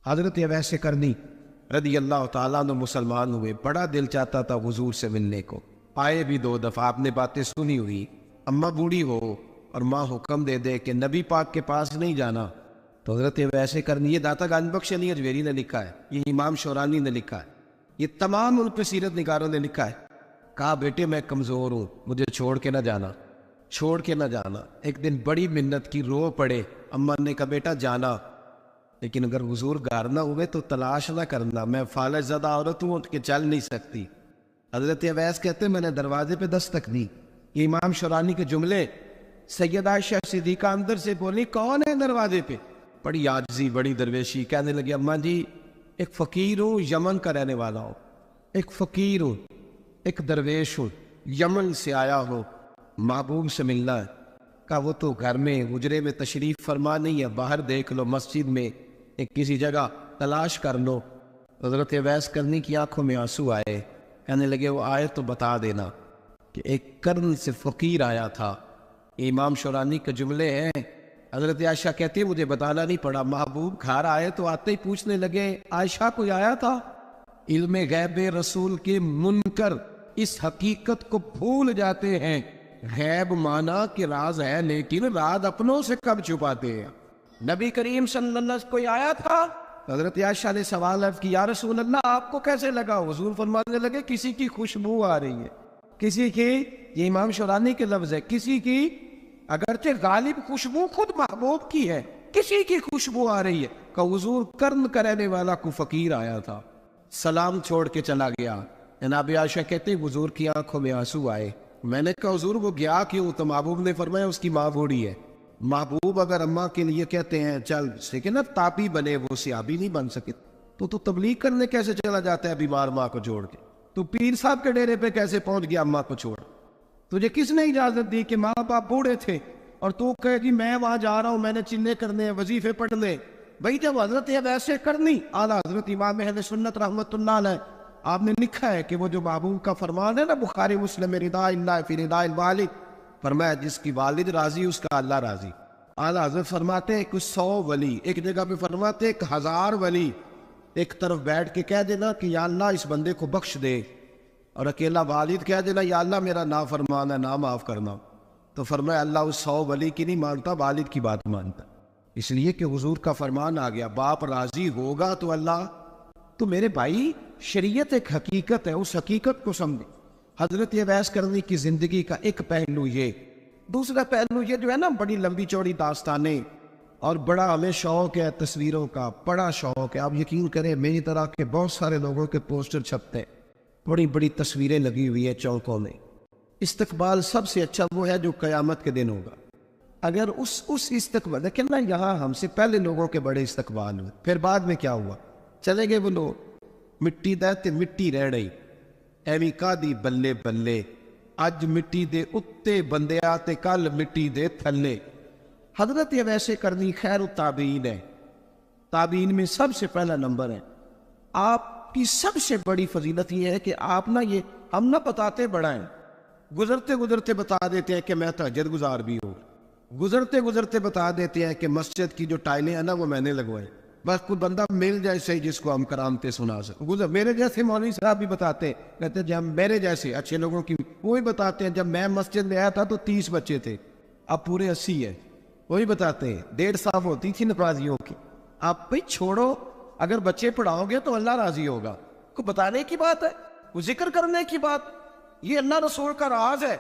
حضرت اویس کرنی رضی اللہ تعالیٰ عنہ مسلمان ہوئے، بڑا دل چاہتا تھا حضور سے ملنے کو، آئے بھی 2 دفعہ، آپ نے باتیں سنی ہوئی، اماں بوڑھی ہو اور ماں حکم دے دے کہ نبی پاک کے پاس نہیں جانا، تو حضرت اویس کرنی، یہ داتا گنج بخش علی اجمیری نے لکھا ہے، یہ امام شورانی نے لکھا ہے، یہ تمام ان پہ سیرت نگاروں نے لکھا ہے، کہا بیٹے میں کمزور ہوں، مجھے چھوڑ کے نہ جانا، چھوڑ کے نہ جانا۔ ایک دن بڑی منت کی، رو پڑے، اماں نے کہا بیٹا جانا، لیکن اگر حضور گار نہ ہوئے تو تلاش نہ کرنا، میں فالج زدہ عورت ہوں، اٹھ کے چل نہیں سکتی۔ حضرت اویس کہتے میں نے دروازے پہ دستک دی، یہ امام شورانی کے جملے، سید عائشہ صدیقہ اندر سے بولی کون ہے دروازے پہ؟ بڑی عاجزی، بڑی درویشی، کہنے لگی اماں جی ایک فقیر ہوں، یمن کا رہنے والا ہوں، ایک فقیر ہوں، ایک درویش ہوں، یمن سے آیا ہوں، محبوب سے ملنا ہے۔ کہا وہ تو گھر میں حجرے میں تشریف فرما نہیں ہے، باہر دیکھ لو، مسجد میں ایک کسی جگہ تلاش کر لو۔ حضرت اویس کرنی کی آنکھوں میں آنسو آئے، کہنے لگے وہ آئے تو بتا دینا کہ ایک قرن سے فقیر آیا تھا۔ امام شورانی کے جملے ہیں، حضرت عائشہ کہتی ہے مجھے بتانا نہیں پڑا، محبوب گھر آئے تو آتے ہی پوچھنے لگے عائشہ کوئی آیا تھا؟ علم غیب رسول کے منکر اس حقیقت کو بھول جاتے ہیں، غیب مانا کہ راز ہے لیکن راز اپنوں سے کب چھپاتے ہیں۔ نبی کریم صلی اللہ علیہ وسلم کوئی آیا تھا؟ حضرت عائشہ نے سوال عرض کیا یا رسول اللہ آپ کو کیسے لگا؟ حضور فرمانے لگے کسی کی خوشبو آ رہی ہے، کسی کی، یہ امام شورانی کے لفظ ہے، کسی کی اگرچہ غالب خوشبو خود محبوب کی ہے، کسی کی خوشبو آ رہی ہے۔ کہ حضور قرن کا رہنے والا کو فقیر آیا تھا، سلام چھوڑ کے چلا گیا۔ جناب عائشہ کہتے ہیں حضور کی آنکھوں میں آنسو آئے، میں نے کہا حضور وہ گیا کیوں؟ تو محبوب نے فرمایا اس کی ماں بوڑھی ہے۔ محبوب اگر اماں کے لیے کہتے ہیں چل لیکن نا تابی بنے، وہ صحابی نہیں بن سکے، تو تبلیغ کرنے کیسے چلا جاتا ہے بیمار ماں کو چھوڑ کے؟ تو پیر صاحب کے ڈیرے پہ کیسے پہنچ گیا اماں کو چھوڑ؟ تجھے کس نے اجازت دی کہ ماں باپ بوڑھے تھے اور تو کہے کہ میں وہاں جا رہا ہوں، میں نے چلے کرنے ہیں، وظیفے پڑھنے؟ بھائی جب حضرت ویسے کرنی اعلیٰ حضرت امام اہل سنت رحمت اللہ علیہ آپ نے لکھا ہے کہ وہ جو محبوب کا فرمان ہے نا بخاری مسلم رضا اللہ فی رضا الوالد، فرمایا جس کی والد راضی اس کا اللہ راضی۔ اعلیٰ حضرت فرماتے ہیں کچھ 100 ولی، ایک جگہ پہ فرماتے ہیں 1000 ولی ایک طرف بیٹھ کے کہہ دینا کہ یا اللہ اس بندے کو بخش دے، اور اکیلا والد کہہ دینا یا اللہ میرا نافرمان ہے نہ معاف کرنا، تو فرمایا اللہ اس 100 ولی کی نہیں مانتا، والد کی بات مانتا۔ اس لیے کہ حضور کا فرمان آ گیا باپ راضی ہوگا تو اللہ۔ تو میرے بھائی شریعت ایک حقیقت ہے، اس حقیقت کو سمجھیں۔ حضرت اویس کرنی کی زندگی کا ایک پہلو یہ، دوسرا پہلو یہ جو ہے نا بڑی لمبی چوڑی داستانیں، اور بڑا ہمیں شوق ہے تصویروں کا، بڑا شوق ہے، آپ یقین کریں میری طرح کے بہت سارے لوگوں کے پوسٹر چھپتے ہیں، بڑی بڑی تصویریں لگی ہوئی ہیں چوکوں میں۔ استقبال سب سے اچھا وہ ہے جو قیامت کے دن ہوگا۔ اگر اس استقبال دیکھیں نا، یہاں ہم سے پہلے لوگوں کے بڑے استقبال ہوئے، پھر بعد میں کیا ہوا؟ چلے گئے وہ لوگ، مٹی دے مٹی رہ رہی، ایویں کا دی بلے بلے، اج مٹی دے اتے بندے آتے کل مٹی دے تھلے۔ حضرت اویس کرنی خیر التابعین ہے، تابعین میں سب سے پہلا نمبر ہے۔ آپ کی سب سے بڑی فضیلت یہ ہے کہ آپ نا، یہ ہم نہ بتاتے بڑا ہیں، گزرتے گزرتے بتا دیتے ہیں کہ میں تہجد گزار بھی ہوں، گزرتے گزرتے بتا دیتے ہیں کہ مسجد کی جو ٹائلیں ہیں نا وہ میں نے لگوائے، بس کوئی بندہ مل جائے صحیح جس کو ہم کرامتے سنا سکیں۔ میرے جیسے مولوی صاحب بھی بتاتے ہیں، کہتے ہیں جب میرے جیسے اچھے لوگوں کی، وہی بتاتے ہیں جب میں مسجد میں آیا تھا تو 30 بچے تھے، اب پورے 80 ہے، وہی بتاتے ہیں 1.5 صاف ہوتی تھی نمازیوں کی۔ آپ بھائی چھوڑو، اگر بچے پڑھاؤ گے تو اللہ راضی ہوگا، کو بتانے کی بات ہے، وہ ذکر کرنے کی بات، یہ اللہ رسول کا راز ہے،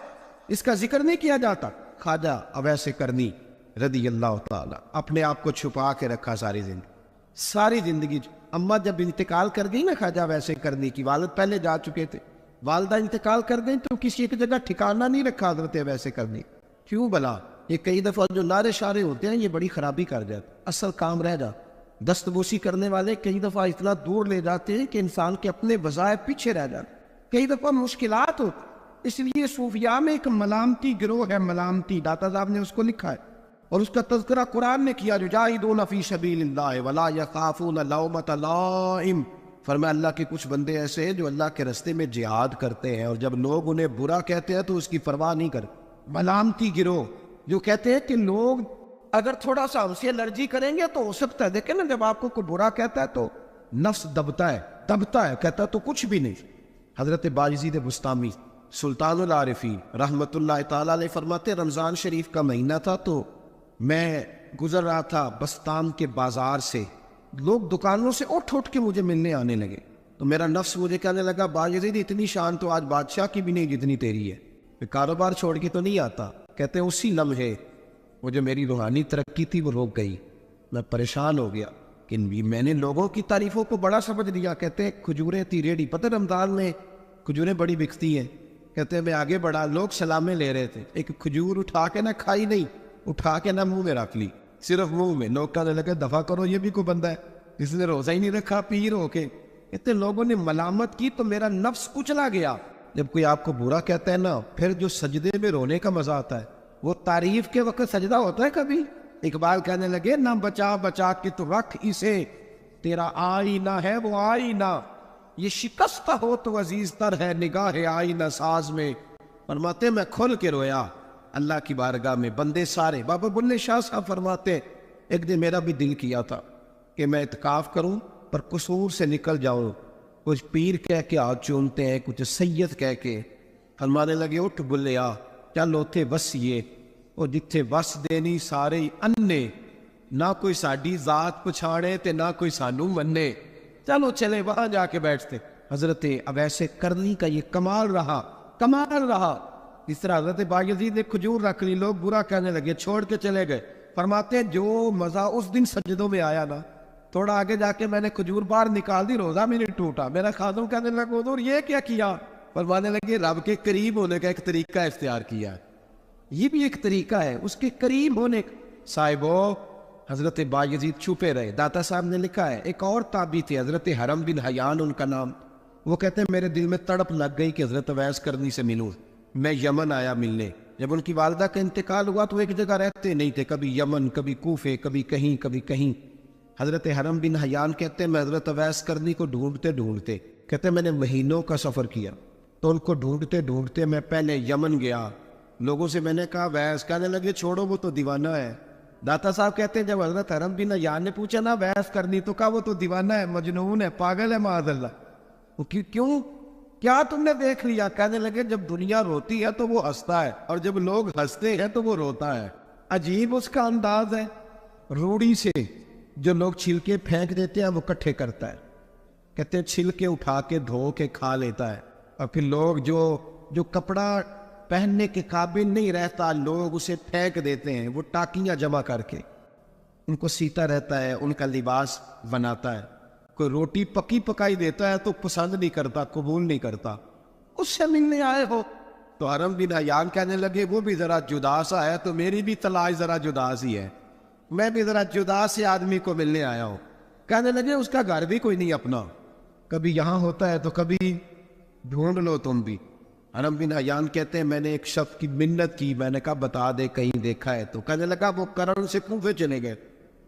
اس کا ذکر نہیں کیا جاتا۔ خواجہ اویس کرنی رضی اللہ تعالی اپنے آپ کو چھپا کے رکھا ساری زندگی۔ اماں جب انتقال کر گئی نا خواجہ اویس کرنی کی، والد پہلے جا چکے تھے، والدہ انتقال کر گئی تو کسی ایک جگہ ٹھکانہ نہیں رکھا حضرت اویس کرنی۔ کیوں بلا؟ یہ کئی دفعہ جو نعرے شعرے ہوتے ہیں یہ بڑی خرابی کر جاتے، اصل کام رہ جاتا۔ دستبوسی کرنے والے کئی دفعہ اتنا دور لے جاتے ہیں کہ انسان کے اپنے وظائف پیچھے رہ جاتے، کئی دفعہ مشکلات ہوتی۔ اس لیے صوفیاء میں ایک ملامتی گروہ ہے، ملامتی، داتا صاحب نے اس کو لکھا ہے، اور اس کا تذکرہ قرآن نے کیا، یجاہدون فی سبیل اللہ ولا یخافون لومۃ لائم۔ فرمایا اللہ کے کچھ بندے ایسے ہیں جو اللہ کے راستے میں جہاد کرتے ہیں، اور جب لوگ انہیں برا کہتے ہیں تو اس کی پرواہ نہیں کرتے۔ ملامتی گروہ جو کہتے ہیں کہ لوگ اگر تھوڑا سا ہم سے الرجی کریں گے تو ہو سکتا ہے، دیکھیں نا جب آپ کو کوئی برا کہتا ہے تو نفس دبتا ہے، کہتا ہے تو کچھ بھی نہیں۔ حضرت باجزید بستامی سلطان العارفین رحمت اللہ تعالیٰ علیہ فرماتے رمضان شریف کا مہینہ تھا تو میں گزر رہا تھا بستان کے بازار سے، لوگ دکانوں سے اٹھ کے مجھے ملنے آنے لگے، تو میرا نفس مجھے کہنے لگا باجزید اتنی شان تو آج بادشاہ کی بھی نہیں جتنی تیری ہے، میں کاروبار چھوڑ کے تو نہیں آتا۔ کہتے ہیں اسی لمحے وہ جو میری روحانی ترقی تھی وہ رک گئی، میں پریشان ہو گیا کہ میں نے لوگوں کی تعریفوں کو بڑا سمجھ لیا۔ کہتے ہیں کھجوریں تھی ریڈی، پتہ رمضان میں کھجوریں بڑی بکتی ہیں، کہتے ہیں میں آگے بڑھا، لوگ سلامیں لے رہے تھے، ایک کھجور اٹھا کے نہ کھائی نہیں، اٹھا کے نہ منہ میں رکھ لی، صرف منہ میں، لوگ کہنے لگے دفع کرو یہ بھی کوئی بندہ ہے جس نے روزہ ہی نہیں رکھا پیر ہو کے۔ کہتے لوگوں نے ملامت کی تو میرا نفس کچلا گیا۔ جب کوئی آپ کو برا کہتا ہے نا، پھر جو سجدے میں رونے کا مزہ آتا ہے وہ تعریف کے وقت سجدہ ہوتا ہے کبھی؟ اقبال کہنے لگے نہ بچا کے تو رکھ اسے، تیرا آئینہ ہے وہ آئینہ، یہ شکستہ ہو تو عزیز تر ہے نگاہ آئینہ ساز میں۔ فرماتے میں کھل کے رویا اللہ کی بارگاہ میں، بندے سارے۔ بابا بلے شاہ صاحب فرماتے ایک دن میرا بھی دل کیا تھا کہ میں اعتکاف کروں پر قصور سے نکل جاؤں، کچھ پیر کہہ کے ہاتھ چومتے ہیں، کچھ سید کہہ کے۔ فرمانے لگے اٹھ بلیا چل اوتھے وسیے، وہ جتھے وس دینی سارے انے، نہ کوئی ساڈی ذات پچھاڑے تے نہ کوئی سانو منے، چلو چلے وہاں جا کے بیٹھتے۔ حضرت اویس کرنی کا یہ کمال رہا۔ اس طرح حضرت باجزید نے کھجور رکھ لی، لوگ برا کہنے لگے، چھوڑ کے چلے گئے۔ فرماتے ہیں جو مزہ اس دن سجدوں میں آیا نا، تھوڑا آگے جا کے میں نے کھجور باہر نکال دی، روزہ میں نہیں ٹوٹا۔ میرا خادم کہنے لگا حضور یہ کیا کیا؟ فرمانے لگے رب کے قریب ہونے کا ایک طریقہ اختیار کیا ہے، یہ بھی ایک طریقہ ہے اس کے قریب ہونے کا۔ صاحبو حضرت باجزید چھپے رہے۔ داتا صاحب نے لکھا ہے ایک اور تابعی تھے حضرت حرم بن حیان ان کا نام، وہ کہتے ہیں میرے دل میں تڑپ لگ گئی کہ حضرت اویس کرنی سے ملوں۔ میں یمن آیا ملنے، جب ان کی والدہ کا انتقال ہوا تو ایک جگہ رہتے نہیں تھے، کبھی یمن، کبھی کوفے، کبھی کہیں۔ حضرت حرم بن حیان کہتے ہیں میں حضرت اویس کرنی کو ڈھونڈتے کہتے ہیں میں نے مہینوں کا سفر کیا، تو ان کو ڈھونڈتے میں پہلے یمن گیا، لوگوں سے میں نے کہا ویس، کہنے لگے چھوڑو وہ تو دیوانہ ہے۔ داتا صاحب کہتے ہیں جب حضرت حرم بن حیان نے پوچھا نا ویس کرنی، تو کہا وہ تو دیوانہ ہے، مجنون ہے، پاگل ہے معاذ اللہ۔ وہ کیوں؟ کیا تم نے دیکھ لیا؟ کہنے لگے جب دنیا روتی ہے تو وہ ہنستا ہے، اور جب لوگ ہنستے ہیں تو وہ روتا ہے۔ عجیب اس کا انداز ہے، روڑی سے جو لوگ چھلکے پھینک دیتے ہیں وہ کٹھے کرتا ہے، کہتے ہیں چھلکے اٹھا کے دھو کے کھا لیتا ہے، اور پھر لوگ جو کپڑا پہننے کے قابل نہیں رہتا لوگ اسے پھینک دیتے ہیں، وہ ٹاکیاں جمع کر کے ان کو سیتا رہتا ہے، ان کا لباس بناتا ہے۔ کوئی روٹی پکی پکائی دیتا ہے تو پسند نہیں کرتا، قبول نہیں کرتا، اس سے ملنے آئے ہو؟ تو حرم بن حیان کہنے لگے وہ بھی ذرا جدا سا ہے تو میری بھی تلاش ذرا جدا سی ہے، میں بھی ذرا جدا سے آدمی کو ملنے آیا ہوں۔ کہنے لگے اس کا گھر بھی کوئی نہیں اپنا، کبھی یہاں ہوتا ہے تو کبھی ڈھونڈ لو تم بھی۔ حرم بن حیان کہتے ہیں میں نے ایک شخص کی منت کی، میں نے کہا بتا دے کہیں دیکھا ہے تو۔ کہنے لگا وہ کرن سے کوفے چلے گئے۔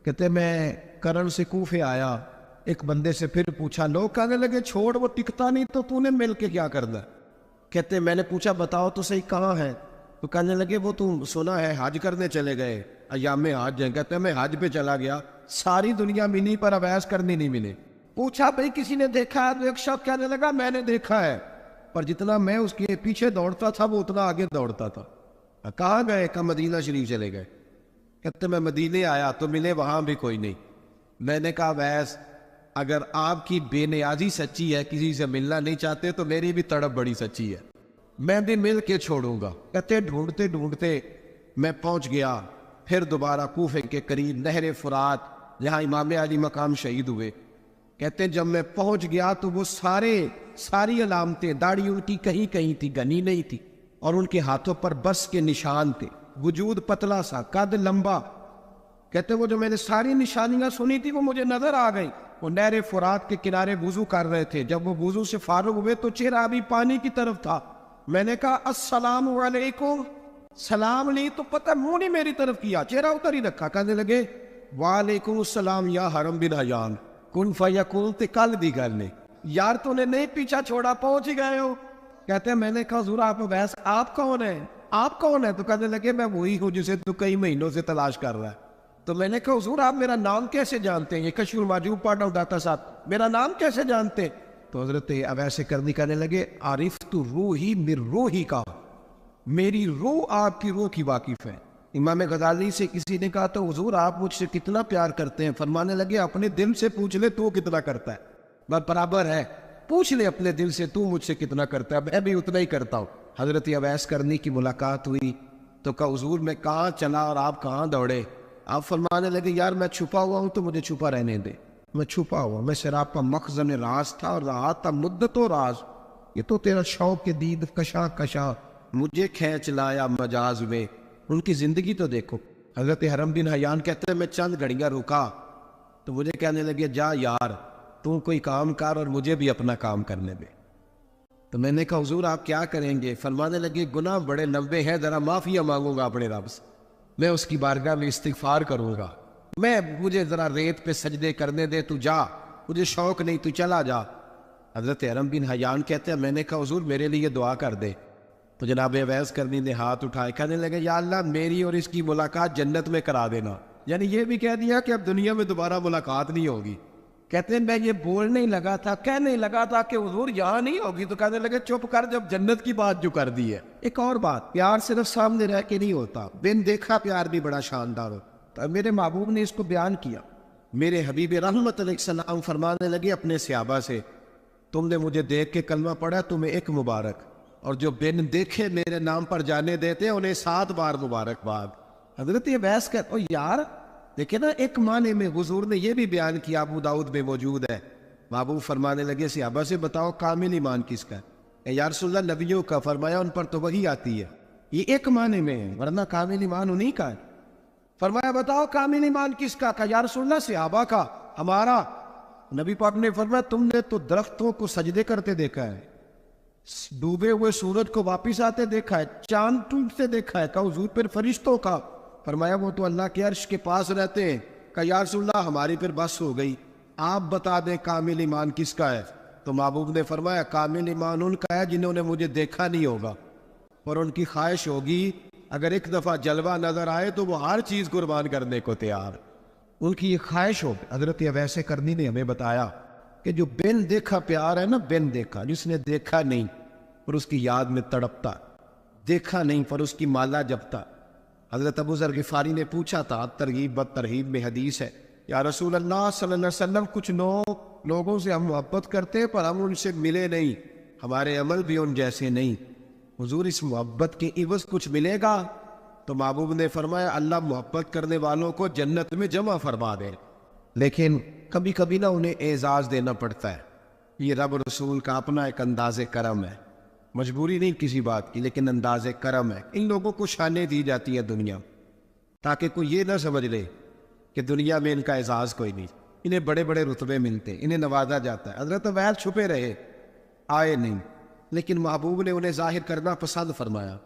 کہتے میں کرن سے کوفے آیا، ایک بندے سے پھر پوچھا، لوگ کہنے لگے چھوڑ وہ ٹکتا نہیں تو تو نے مل کے کیا کرنا ہے؟ کہتے میں نے پوچھا بتاؤ تو صحیح کہاں ہے؟ تو کہنے لگے وہ تم سنا ہے حج کرنے چلے گئے، ایام حج ہیں۔ کہتے میں حج پہ چلا گیا، ساری دنیا ملی پر اویس کرنی نہیں ملے۔ پوچھا بھئی کسی نے دیکھا ہے؟ تو ایک شخص کہنے لگا میں نے دیکھا ہے، پر جتنا میں اس کے پیچھے دوڑتا تھا وہ اتنا آگے دوڑتا تھا۔ کہاں گئے؟ کہ مدینہ شریف چلے گئے۔ کہتے میں مدینے آیا تو ملے وہاں بھی کوئی نہیں۔ میں نے کہا ویس اگر آپ کی بے نیازی سچی ہے، کسی سے ملنا نہیں چاہتے، تو میری بھی تڑپ بڑی سچی ہے، میں بھی مل کے چھوڑوں گا۔ کہتے ڈھونڈتے میں پہنچ گیا، پھر دوبارہ کوفے کے قریب نہر فرات جہاں امام علی مقام شہید ہوئے۔ کہتے جب میں پہنچ گیا تو وہ ساری علامتیں، داڑھی ان کی کہیں تھی، گھنی نہیں تھی، اور ان کے ہاتھوں پر بس کے نشان تھے، وجود پتلا سا، قد لمبا۔ کہتے وہ جو میں نے ساری نشانیاں سنی تھی وہ مجھے نظر آ گئی۔ وہ نہر فرات کے کنارے وضو کر رہے تھے، جب وہ وضو سے فارغ ہوئے تو چہرہ ابھی پانی کی طرف تھا۔ میں نے کہا السلام علیکم، سلام لی تو پتہ منہ نہیں میری طرف کیا، چہرہ ادھر ہی رکھا۔ کہنے لگے وعلیکم السلام یا حرم بن حیان، کن فیکون تے کل دی گل نے، یار تو نے نہیں پیچھا چھوڑا، پہنچ ہی گئے ہو۔ کہتے ہیں میں نے کہا حضور آپ ویس آپ کون ہیں؟ آپ کون ہیں؟ تو کہنے لگے میں وہی ہوں جسے تو کئی مہینوں سے تلاش کر رہا ہے۔ تو میں نے کہا حضور آپ میرا نام کیسے جانتے ہیں؟ یہ کشف المحجوب پڑھ رہا ہوں داتا صاحب، میرا نام کیسے جانتے ہیں؟ تو حضرت اویس کرنی کہنے لگے عرفت روحی من روحی کا، میری روح آپ کی روح کی واقف ہے۔ امام غزالی سے کسی نے کہا تو حضور آپ مجھ سے کتنا پیار کرتے ہیں؟ فرمانے لگے اپنے دل سے پوچھ لے تو کتنا کرتا ہے، بس برابر ہے، پوچھ لے اپنے دل سے تو مجھ سے کتنا کرتا ہے، میں بھی اتنا ہی کرتا ہوں۔ حضرت اویس کرنی کی ملاقات ہوئی تو کہا حضور میں کہاں چلا اور آپ کہاں دوڑے؟ آپ فرمانے لگے یار میں چھپا ہوا ہوں تو مجھے چھپا رہنے دے، میں چھپا ہوا، میں سراپا مخزن راز تھا اور رہا تھا مدت و راز، یہ تو تیرا شوق کے دید کشا کشا مجھے کھینچ لایا مجاز میں۔ ان کی زندگی تو دیکھو۔ حضرت حرم بن حیان کہتے ہیں میں چند گھڑیاں رکا تو مجھے کہنے لگے جا یار تو کوئی کام کر اور مجھے بھی اپنا کام کرنے دے۔ تو میں نے کہا حضور آپ کیا کریں گے؟ فرمانے لگے گناہ بڑے لمبے ہیں، ذرا معافیا مانگوں گا اپنے رب سے، میں اس کی بارگاہ میں استغفار کروں گا، مجھے ذرا ریت پہ سجدے کرنے دے، تو جا، مجھے شوق نہیں، تو چلا جا۔ حضرت حرم بن حیان کہتے ہیں میں نے کہا حضور میرے لیے دعا کر دے۔ تو جناب اویس کرنی نے ہاتھ اٹھائے، کہنے لگے یا اللہ میری اور اس کی ملاقات جنت میں کرا دینا، یعنی یہ بھی کہہ دیا کہ اب دنیا میں دوبارہ ملاقات نہیں ہوگی۔ کہتے ہیں میں یہ بولنے ہی لگا تھا، کہنے لگا تھا کہ حضور یہاں نہیں ہوگی، تو کہنے لگے چپ کر، جب جنت کی بات جو کر دی ہے۔ ایک اور بات، پیار صرف سامنے رہ کے نہیں ہوتا، بن دیکھا پیار بھی بڑا شاندار ہوتا ہے۔ میرے محبوب نے اس کو بیان کیا، میرے حبیب رحمت علیہ السلام فرمانے لگے اپنے صحابہ سے تم نے مجھے دیکھ کے کلمہ پڑھا تمہیں ایک مبارک، اور جو بن دیکھے میرے نام پر جانے دیتے انہیں 7 بار مبارکباد۔ حضرت یہ بحث کہتے او یار دیکھیں نا، ایک معنی میں حضور نے یہ بھی بیان کیا، ابو داؤد میں موجود ہے۔ محبوب فرمانے لگے صحابہ سے بتاؤ کامل ایمان کس کا ہے؟ یا رسول اللہ نبیوں کا، فرمایا ان پر تو وہی آتی ہے، یہ ایک معنی میں ہے، ورنہ کامل ایمان انہی کا ہے۔ فرمایا بتاؤ کامل ایمان کس کا؟ کہا یا رسول اللہ صحابہ کا، ہمارا۔ نبی پاک نے فرمایا تم نے تو درختوں کو سجدے کرتے دیکھا ہے، ڈوبے ہوئے سورج کو واپس آتے دیکھا ہے، چاند ٹوٹتے دیکھا ہے۔ کہا حضور پھر فرشتوں کا؟ فرمایا وہ تو اللہ کے عرش کے پاس رہتے ہیں۔ کہا یا رسول اللہ ہماری پھر بس ہو گئی، آپ بتا دیں کامل ایمان کس کا ہے؟ تو محبوب نے فرمایا کامل ایمان ان کا ہے جنہوں نے مجھے دیکھا نہیں ہوگا اور ان کی خواہش ہوگی اگر ایک دفعہ جلوہ نظر آئے تو وہ ہر چیز قربان کرنے کو تیار، ان کی یہ خواہش ہو۔ حضرت اویس کرنی نے ہمیں بتایا کہ جو بن دیکھا پیار ہے نا، بن دیکھا، جس نے دیکھا نہیں پر اس کی یاد میں تڑپتا، دیکھا نہیں پر اس کی مالا جپتا۔ حضرت ابو ذر غفاری نے پوچھا تھا، ترغیب و ترہیب میں حدیث ہے، یا رسول اللہ صلی اللہ علیہ وسلم کچھ لوگوں سے ہم محبت کرتے پر ہم ان سے ملے نہیں، ہمارے عمل بھی ان جیسے نہیں، حضور اس محبت کے عوض کچھ ملے گا؟ تو محبوب نے فرمایا اللہ محبت کرنے والوں کو جنت میں جمع فرما دے، لیکن کبھی کبھی نہ انہیں اعزاز دینا پڑتا ہے، یہ رب رسول کا اپنا ایک انداز کرم ہے، مجبوری نہیں کسی بات کی لیکن انداز کرم ہے۔ ان لوگوں کو شانیں دی جاتی ہے دنیا، تاکہ کوئی یہ نہ سمجھ لے کہ دنیا میں ان کا اعزاز کوئی نہیں، انہیں بڑے بڑے رتبے ملتے ہیں، انہیں نوازا جاتا ہے۔ حضرت اویس چھپے رہے، آئے نہیں، لیکن محبوب نے انہیں ظاہر کرنا پسند فرمایا۔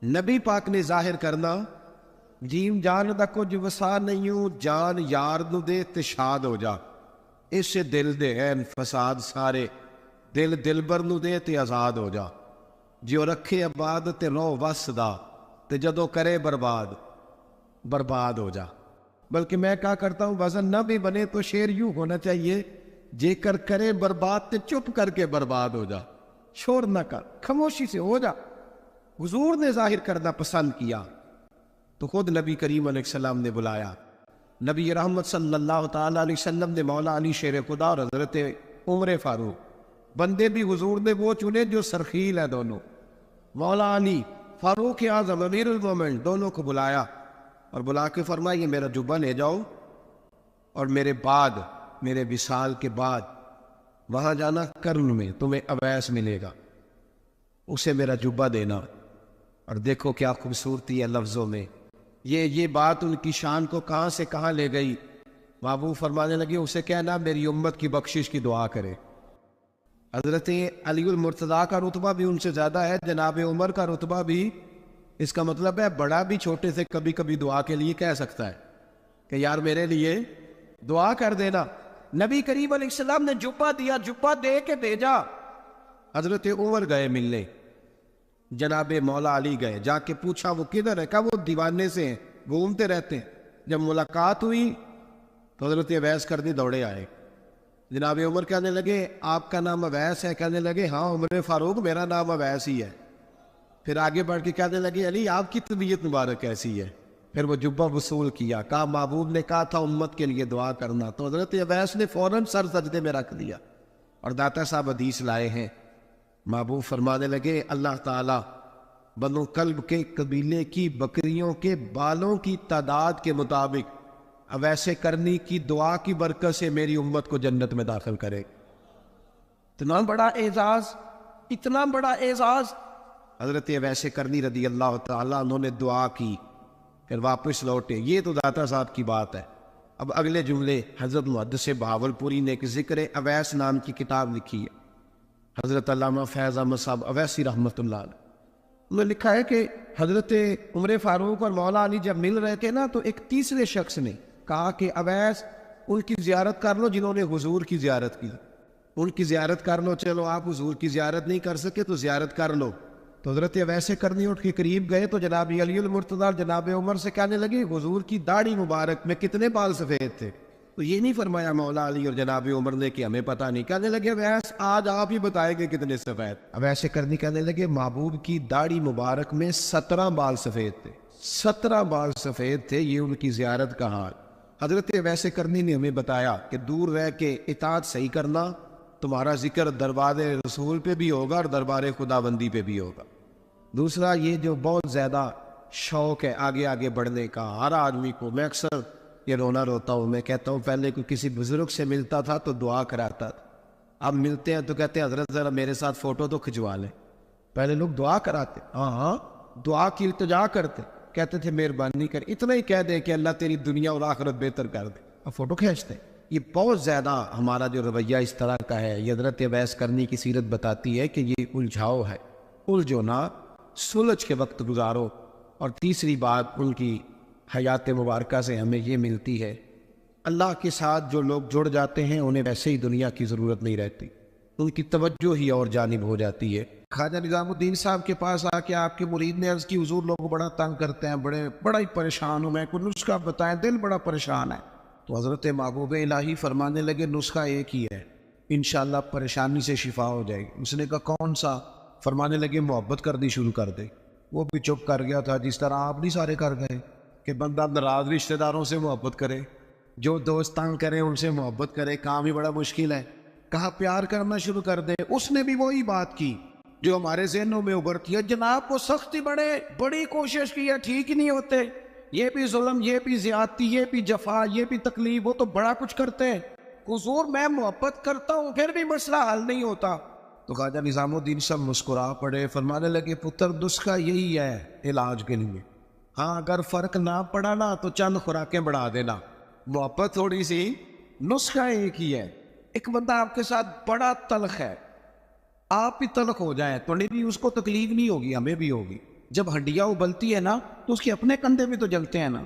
نبی پاک نے ظاہر کرنا، جیم جان دا کچھ وسا نہیں ہوں، جان یار نو دے تے شاد ہو جا، اس سے دل دے این فساد سارے، دل دلبر نو دے تے آزاد ہو جا، جو رکھے آباد تے رو وس دا تے جدو کرے برباد ہو جا۔ بلکہ میں کہا کرتا ہوں وزن نہ بھی بنے تو شعر یوں ہونا چاہیے، جے کر کرے برباد تے چپ کر کے برباد ہو جا، شور نہ کر، خاموشی سے ہو جا۔ حضور نے ظاہر کرنا پسند کیا تو خود نبی کریم علیہ السلام نے بلایا۔ نبی رحمت صلی اللہ تعالیٰ علیہ وسلم نے مولا علی شیر خدا اور حضرت عمر فاروق، بندے بھی حضور نے وہ چنے جو سرخیل ہے دونوں، مولا علی فاروق اعظم امیر المومنین، دونوں کو بلایا اور بلا کے فرمایا یہ میرا جبہ لے جاؤ اور میرے بعد، میرے وصال کے بعد وہاں جانا کرن میں تمہیں اویس ملے گا، اسے میرا جبہ دینا۔ اور دیکھو کیا خوبصورتی ہے لفظوں میں، یہ بات ان کی شان کو کہاں سے کہاں لے گئی۔ محبوب فرمانے لگے اسے کہنا میری امت کی بخشش کی دعا کرے۔ حضرت علی المرتضیٰ کا رتبہ بھی ان سے زیادہ ہے، جناب عمر کا رتبہ بھی، اس کا مطلب ہے بڑا بھی چھوٹے سے کبھی کبھی دعا کے لیے کہہ سکتا ہے کہ یار میرے لیے دعا کر دینا۔ نبی کریم علیہ السلام نے جبہ دیا، جبہ دے کے بھیجا۔ حضرت عمر گئے ملنے، جناب مولا علی گئے، جا کے پوچھا وہ کدھر ہے؟ کہا وہ دیوانے سے ہیں، گھومتے رہتے ہیں۔ جب ملاقات ہوئی تو حضرت اویس کرنی دوڑے آئے. جناب عمر کہنے لگے آپ کا نام اویس ہے؟ کہنے لگے ہاں عمر فاروق میرا نام اویس ہی ہے. پھر آگے بڑھ کے کہنے لگے علی آپ کی طبیعت مبارک کیسی ہے؟ پھر وہ جبہ وصول کیا. کہا محبوب نے کہا تھا امت کے لیے دعا کرنا. تو حضرت اویس نے فوراً سر سجدے میں رکھ دیا. اور داتا صاحب حدیث لائے ہیں. محبوب فرمانے لگے اللہ تعالیٰ بنو کلب کے قبیلے کی بکریوں کے بالوں کی تعداد کے مطابق اویسے کرنی کی دعا کی برکت سے میری امت کو جنت میں داخل کرے. اتنا بڑا اعزاز، اتنا اعزاز حضرت اویسے کرنی رضی اللہ تعالیٰ انہوں نے دعا کی، پھر واپس لوٹے. یہ تو داتا صاحب کی بات ہے. اب اگلے جملے حضرت محدث بہاولپوری نے ایک ذکر اویس نام کی کتاب لکھی ہے. حضرت علامہ فیض احمد صاحب اویسی رحمۃ اللہ علیہ، انہوں نے لکھا ہے کہ حضرت عمر فاروق اور مولا علی جب مل رہے تھے نا تو ایک تیسرے شخص نے کہا کہ اویس ان کی زیارت کر لو جنہوں نے حضور کی زیارت کی، ان کی زیارت کر لو. چلو آپ حضور کی زیارت نہیں کر سکے تو زیارت کر لو. تو حضرت اویسے کرنی اٹھ کے قریب گئے تو جناب علی المرتضیٰ جناب عمر سے کہنے لگے حضور کی داڑھی مبارک میں کتنے بال سفید تھے؟ تو یہ نہیں فرمایا مولا علی اور جناب عمر نے کہ ہمیں پتہ نہیں. کہنے لگے اویس آج آپ ہی بتائیں گے کتنے سفید. اویسے کرنی کہنے لگے محبوب کی داڑھی مبارک میں 17 بال سفید تھے. 17 بال سفید تھے. یہ ان کی زیارت کا حال. حضرت اویسے کرنی نے ہمیں بتایا کہ دور رہ کے اطاعت صحیح کرنا، تمہارا ذکر دربار رسول پہ بھی ہوگا اور دربار خداوندی پہ بھی ہوگا. دوسرا یہ جو بہت زیادہ شوق ہے آگے آگے بڑھنے کا ہر آدمی کو، میں اکثر یہ رونا روتا ہوں. میں کہتا ہوں پہلے کوئی کسی بزرگ سے ملتا تھا تو دعا کراتا تھا. اب ملتے ہیں تو کہتے ہیں حضرت ذرا میرے ساتھ فوٹو تو کھنچوا لیں. پہلے لوگ دعا کراتے، ہاں دعا کی التجا کرتے، کہتے تھے مہربانی کر، اتنا ہی کہہ دے کہ اللہ تیری دنیا اور آخرت بہتر کر دے. اب فوٹو کھینچتے. یہ بہت زیادہ ہمارا جو رویہ اس طرح کا ہے. یہ حضرت اویس کرنی کی سیرت بتاتی ہے کہ یہ الجھاؤ ہے. الجھو نہ، سلجھ کے وقت گزارو. اور تیسری بات ان کی حیات مبارکہ سے ہمیں یہ ملتی ہے، اللہ کے ساتھ جو لوگ جڑ جاتے ہیں انہیں ویسے ہی دنیا کی ضرورت نہیں رہتی، ان کی توجہ ہی اور جانب ہو جاتی ہے. خواجہ نظام الدین صاحب کے پاس آ کے آپ کے مرید نے عرض کی حضور لوگ بڑا تنگ کرتے ہیں، بڑا ہی پریشان ہوں میں، کوئی نسخہ بتائیں، دل بڑا پریشان ہے. تو حضرت محبوب الہی فرمانے لگے نسخہ ایک ہی ہے، انشاءاللہ پریشانی سے شفا ہو جائے گی. اس نے کہا کون سا؟ فرمانے لگے محبت کرنی شروع کر دے. وہ بھی چپ کر گیا تھا جس طرح آپ نہیں سارے کر گئے کہ بندہ ناراض رشتہ داروں سے محبت کرے، جو دوست تنگ کرے ان سے محبت کرے، کام ہی بڑا مشکل ہے. کہا پیار کرنا شروع کر دے. اس نے بھی وہی بات کی جو ہمارے ذہنوں میں ابھرتی ہے، جناب کو سختی بڑی کوشش کی ہے، ٹھیک ہی نہیں ہوتے، یہ بھی ظلم، یہ بھی زیادتی، یہ بھی جفا، یہ بھی تکلیف، وہ تو بڑا کچھ کرتے ہیں. حضور میں محبت کرتا ہوں پھر بھی مسئلہ حل نہیں ہوتا. تو خواجہ نظام الدین صاحب مسکرا پڑے، فرمانے لگے پتر نسخہ یہی ہے علاج کے لیے، ہاں اگر فرق نہ پڑا نا تو چند خوراکیں بڑھا دینا، محبت تھوڑی سی، نسخہ ایک ہی ہے. ایک بندہ آپ کے ساتھ بڑا تلخ ہے، آپ بھی تلخ ہو جائیں تو نہیں بھی اس کو تکلیف نہیں ہوگی، ہمیں بھی ہوگی. جب ہڈیاں ابلتی ہے نا تو اس کے اپنے کندھے بھی تو جلتے ہیں نا.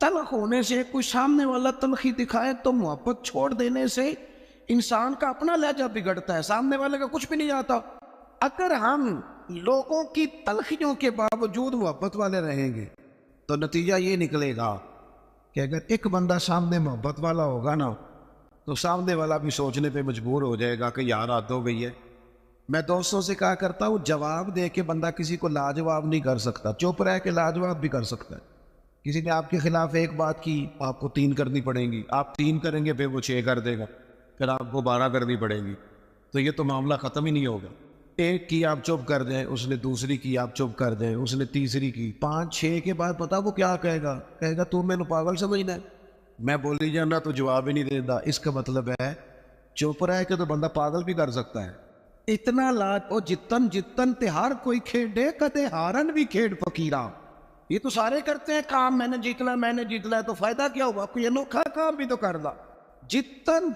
تلخ ہونے سے کوئی سامنے والا تلخی دکھائے تو محبت چھوڑ دینے سے انسان کا اپنا لہجہ بگڑتا ہے، سامنے والے کا کچھ بھی نہیں آتا. اگر ہم لوگوں کی تلخیوں کے باوجود محبت والے رہیں گے تو نتیجہ یہ نکلے گا کہ اگر ایک بندہ سامنے محبت والا ہوگا نا تو سامنے والا بھی سوچنے پہ مجبور ہو جائے گا کہ یار حد ہو گئی ہے. میں دوستوں سے کہا کرتا ہوں جواب دے کے بندہ کسی کو لاجواب نہیں کر سکتا، چپ رہ کے لاجواب بھی کر سکتا ہے. کسی نے آپ کے خلاف ایک بات کی آپ کو 3 کرنی پڑیں گی، آپ 3 کریں گے پھر وہ 6 کر دے گا، پھر آپ کو 12 کرنی پڑے گی، تو یہ تو معاملہ ختم ہی نہیں ہوگا. ایک کی آپ چپ کر دیں، اس نے دوسری کی آپ چپ کر دیں، اس نے تیسری کی، 5-6 کے بعد پتا وہ کیا کہے گا تو میں نے پاگل سمجھنا ہے، میں بولی جانا تو جواب ہی نہیں دیتا. اس کا مطلب ہے چپ رہ کے تو بندہ پاگل بھی کر سکتا ہے. اتنا لاج او جتن تہار کوئی کھیڈے کدے ہارن بھی کھیڈ فقیرا. یہ تو سارے کرتے ہیں کام، میں نے جیتنا ہے تو فائدہ کیا ہوا، کوئی انوکھا کام بھی تو کرنا. جتن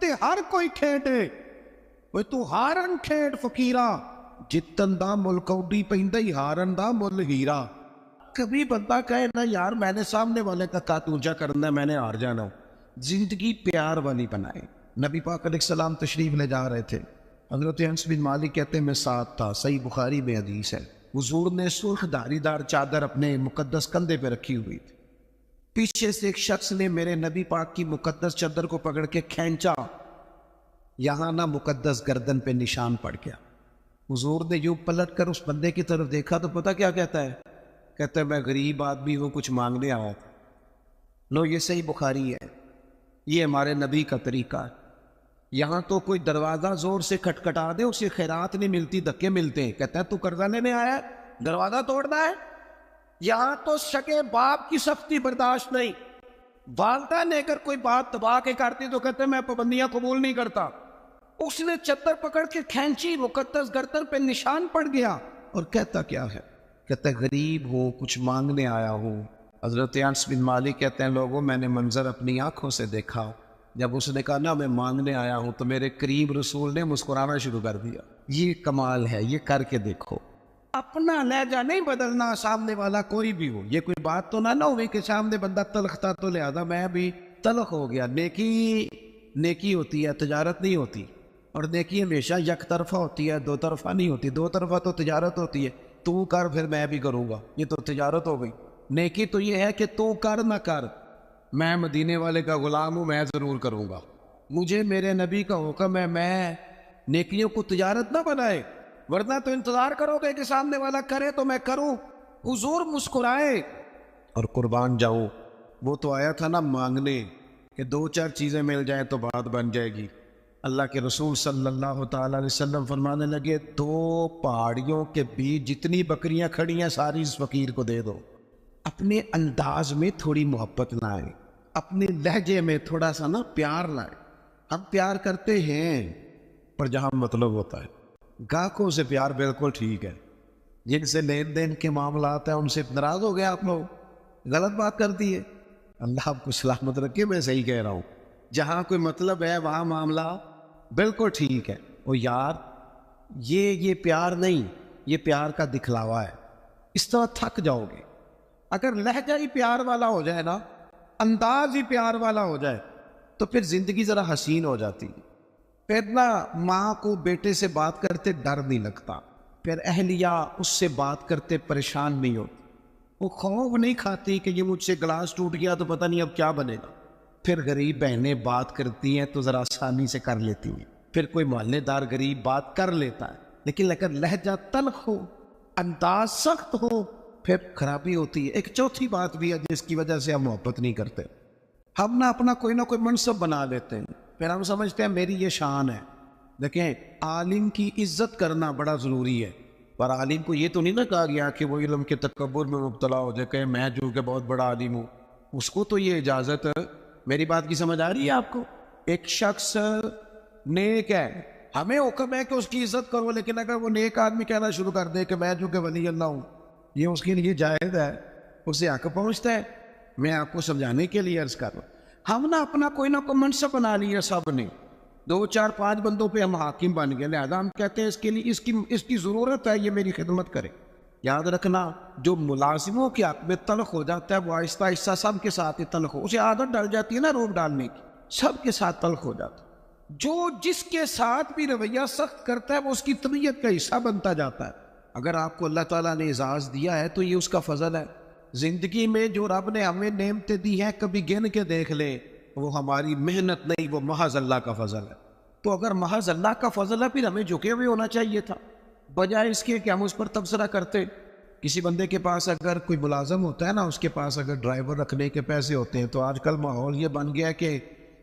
تہار کوئی کھیڈے وہ تو ہارن کھیڈ فقیرا، جتن دا مل کوڈی پیندا ہی ہارن دا مل ہیرا. کبھی بندہ کہے نا یار میں نے سامنے والے کا کاتوجا کرنا ہے، میں نے ہار جانا ہوں. زندگی پیار والی بنائے. نبی پاک علیہ السلام تشریف لے جا رہے تھے، حضرت انس بن مالک کہتے ہیں میں ساتھ تھا، صحیح بخاری میں حدیث ہے. حضور نے سرخ دھاری دار چادر اپنے مقدس کندھے پہ رکھی ہوئی تھی. پیچھے سے ایک شخص نے میرے نبی پاک کی مقدس چادر کو پکڑ کے کھینچا، یہاں نہ مقدس گردن پہ نشان پڑ گیا۔ حضور نے یوں پلٹ کر اس بندے کی طرف دیکھا تو پتہ کیا کہتا ہے؟ کہتا ہے میں غریب آدمی ہوں، کچھ مانگنے آیا تھا۔ لو، یہ صحیح بخاری ہے، یہ ہمارے نبی کا طریقہ ہے۔ یہاں تو کوئی دروازہ زور سے کھٹکھٹا دے، اسے خیرات نہیں ملتی، دھکے ملتے ہیں۔ کہتا ہے تو قرضہ لینے آیا ہے، دروازہ توڑنا ہے؟ یہاں تو شکے باپ کی سختی برداشت نہیں۔ والدہ نے اگر کوئی بات دبا کے کرتی تو کہتے ہیں میں پابندیاں قبول نہیں کرتا۔ اس نے چادر پکڑ کے کھینچی، مقدس گردن پہ نشان پڑ گیا، اور کہتا کیا ہے؟ کہتا ہے غریب ہوں، کچھ مانگنے آیا ہوں۔ حضرت انس بن مالک کہتے ہیں لوگوں میں نے منظر اپنی آنکھوں سے دیکھا، جب اس نے کہا نا میں مانگنے آیا ہوں تو میرے قریب رسول نے مسکرانا شروع کر دیا۔ یہ کمال ہے، یہ کر کے دیکھو۔ اپنا لہجہ نہیں بدلنا، سامنے والا کوئی بھی ہو۔ یہ کوئی بات تو نہ ہوئی کہ سامنے بندہ تلخ تھا تو لہذا میں بھی تلخ ہو گیا۔ نیکی ہوتی ہے، تجارت نہیں ہوتی، اور نیکی ہمیشہ یک طرفہ ہوتی ہے، دو طرفہ نہیں ہوتی۔ دو طرفہ تو تجارت ہوتی ہے، تو کر پھر میں بھی کروں گا، یہ تو تجارت ہو گئی۔ نیکی تو یہ ہے کہ تو کر نہ کر، میں مدینے والے کا غلام ہوں، میں ضرور کروں گا، مجھے میرے نبی کا حکم ہے۔ میں نیکیوں کو تجارت نہ بنائے، ورنہ تو انتظار کرو گے کہ سامنے والا کرے تو میں کروں۔ حضور مسکرائے اور قربان جاؤں، وہ تو آیا تھا نا مانگنے کہ دو چار چیزیں مل جائیں تو بات بن جائے گی۔ اللہ کے رسول صلی اللہ تعالیٰ علیہ وسلم فرمانے لگے دو پہاڑیوں کے بیچ جتنی بکریاں کھڑی ہیں ساری اس فقیر کو دے دو۔ اپنے انداز میں تھوڑی محبت لائیں، اپنے لہجے میں تھوڑا سا نا پیار لائیں۔ ہم پیار کرتے ہیں پر جہاں مطلب ہوتا ہے، گاہکوں سے پیار بالکل ٹھیک ہے، جن سے لین دین کے معاملات ہیں ان سے ناراض ہو گئے آپ لوگ، غلط بات کر دی ہے۔ اللہ آپ کو سلامت رکھے، میں صحیح کہہ رہا ہوں۔ جہاں کوئی مطلب ہے وہاں معاملہ بالکل ٹھیک ہے۔ اور یار یہ پیار نہیں، یہ پیار کا دکھلاوا ہے، اس طرح تھک جاؤ گے۔ اگر لہجہ ہی پیار والا ہو جائے نا، انداز ہی پیار والا ہو جائے تو پھر زندگی ذرا حسین ہو جاتی ہے۔ پھر نہ ماں کو بیٹے سے بات کرتے ڈر نہیں لگتا، پھر اہلیہ اس سے بات کرتے پریشان نہیں ہوتی، وہ خوف نہیں کھاتی کہ یہ مجھ سے گلاس ٹوٹ گیا تو پتہ نہیں اب کیا بنے گا۔ پھر غریب بہنیں بات کرتی ہیں تو ذرا آسانی سے کر لیتی ہیں، پھر کوئی محلے دار غریب بات کر لیتا ہے، لیکن اگر لہجہ تلخ ہو، انداز سخت ہو، پھر خرابی ہوتی ہے۔ ایک چوتھی بات بھی ہے جس کی وجہ سے ہم محبت نہیں کرتے، ہم نہ اپنا کوئی نہ کوئی منصب بنا لیتے ہیں، پھر ہم سمجھتے ہیں میری یہ شان ہے۔ دیکھیں، عالم کی عزت کرنا بڑا ضروری ہے، پر عالم کو یہ تو نہیں نہ کہا گیا کہ وہ علم کے تکبر میں مبتلا ہو جائے کہ میں جو کہ بہت بڑا عالم ہوں۔ اس کو تو یہ اجازت ہے۔ میری بات کی سمجھ آ رہی ہے آپ کو؟ ایک شخص نیک ہے، ہمیں حکم ہے کہ اس کی عزت کرو، لیکن اگر وہ نیک آدمی کہنا شروع کر دے کہ میں جو کہ ولی اللہ ہوں، یہ اس کے لیے جائز ہے، اسے حق پہنچتا ہے۔ میں آپ کو سمجھانے کے لیے عرض کر رہا ہوں، ہم نہ اپنا کوئی نہ کوئی منصب بنا لیا سب نے، 2 4 5 بندوں پہ ہم حاکم بن گئے، لہذا ہم کہتے ہیں اس کے لیے اس کی ضرورت ہے، یہ میری خدمت کرے۔ یاد رکھنا، جو ملازموں کے حق میں تلخ ہو جاتا ہے وہ آہستہ آہستہ سب کے ساتھ ہی تلخ ہو، اسے عادت ڈال جاتی ہے نا روب ڈالنے کی، سب کے ساتھ تلخ ہو جاتا ہے۔ جو جس کے ساتھ بھی رویہ سخت کرتا ہے وہ اس کی طبیعت کا حصہ بنتا جاتا ہے۔ اگر آپ کو اللہ تعالیٰ نے اعزاز دیا ہے تو یہ اس کا فضل ہے۔ زندگی میں جو رب نے ہمیں نعمتیں دی ہیں کبھی گن کے دیکھ لیں، وہ ہماری محنت نہیں، وہ محض اللہ کا فضل ہے۔ تو اگر محض اللہ کا فضل ہے پھر ہمیں جھکے ہوئے ہونا چاہیے تھا، بجائے اس کے کہ ہم اس پر تبصرہ کرتے۔ کسی بندے کے پاس اگر کوئی ملازم ہوتا ہے نا، اس کے پاس اگر ڈرائیور رکھنے کے پیسے ہوتے ہیں، تو آج کل ماحول یہ بن گیا کہ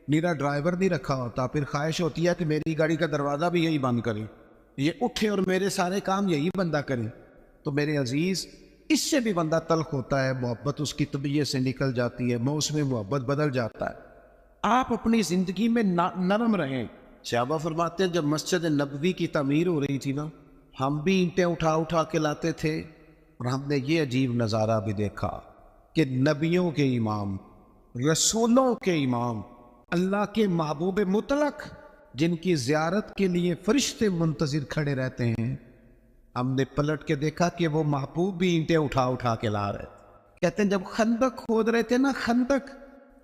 میرا ڈرائیور نہیں رکھا ہوتا، پھر خواہش ہوتی ہے کہ میری گاڑی کا دروازہ بھی یہی بند کرے، یہ اٹھے اور میرے سارے کام یہی بندہ کرے۔ تو میرے عزیز، اس سے بھی بندہ تلخ ہوتا ہے، محبت اس کی طبیعت سے نکل جاتی ہے، موسم محبت بدل جاتا ہے۔ آپ اپنی زندگی میں نرم رہیں۔ صحابہ فرماتے ہیں جب مسجد نبوی کی تعمیر ہو رہی تھی نا، ہم بھی اینٹیں اٹھا اٹھا کے لاتے تھے، اور ہم نے یہ عجیب نظارہ بھی دیکھا کہ نبیوں کے امام، رسولوں کے امام، اللہ کے محبوب مطلق، جن کی زیارت کے لیے فرشتے منتظر کھڑے رہتے ہیں، ہم نے پلٹ کے دیکھا کہ وہ محبوب بھی اینٹیں اٹھا اٹھا کے لا رہے تھے۔ کہتے ہیں جب خندق کھود رہے تھے نا، خندق،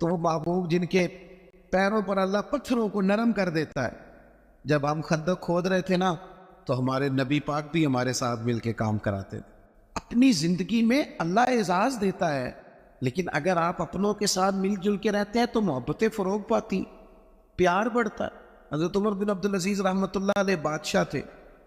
تو وہ محبوب جن کے پیروں پر اللہ پتھروں کو نرم کر دیتا ہے، جب ہم خندق کھود رہے تھے نا تو ہمارے نبی پاک بھی ہمارے ساتھ مل کے کام کراتے تھے۔ اپنی زندگی میں اللہ اعزاز دیتا ہے، لیکن اگر آپ اپنوں کے ساتھ مل جل کے رہتے ہیں تو محبتیں فروغ پاتی، پیار بڑھتا ہے۔ حضرت عمر بن عبدالعزیز رحمۃ اللہ علیہ بادشاہ تھے،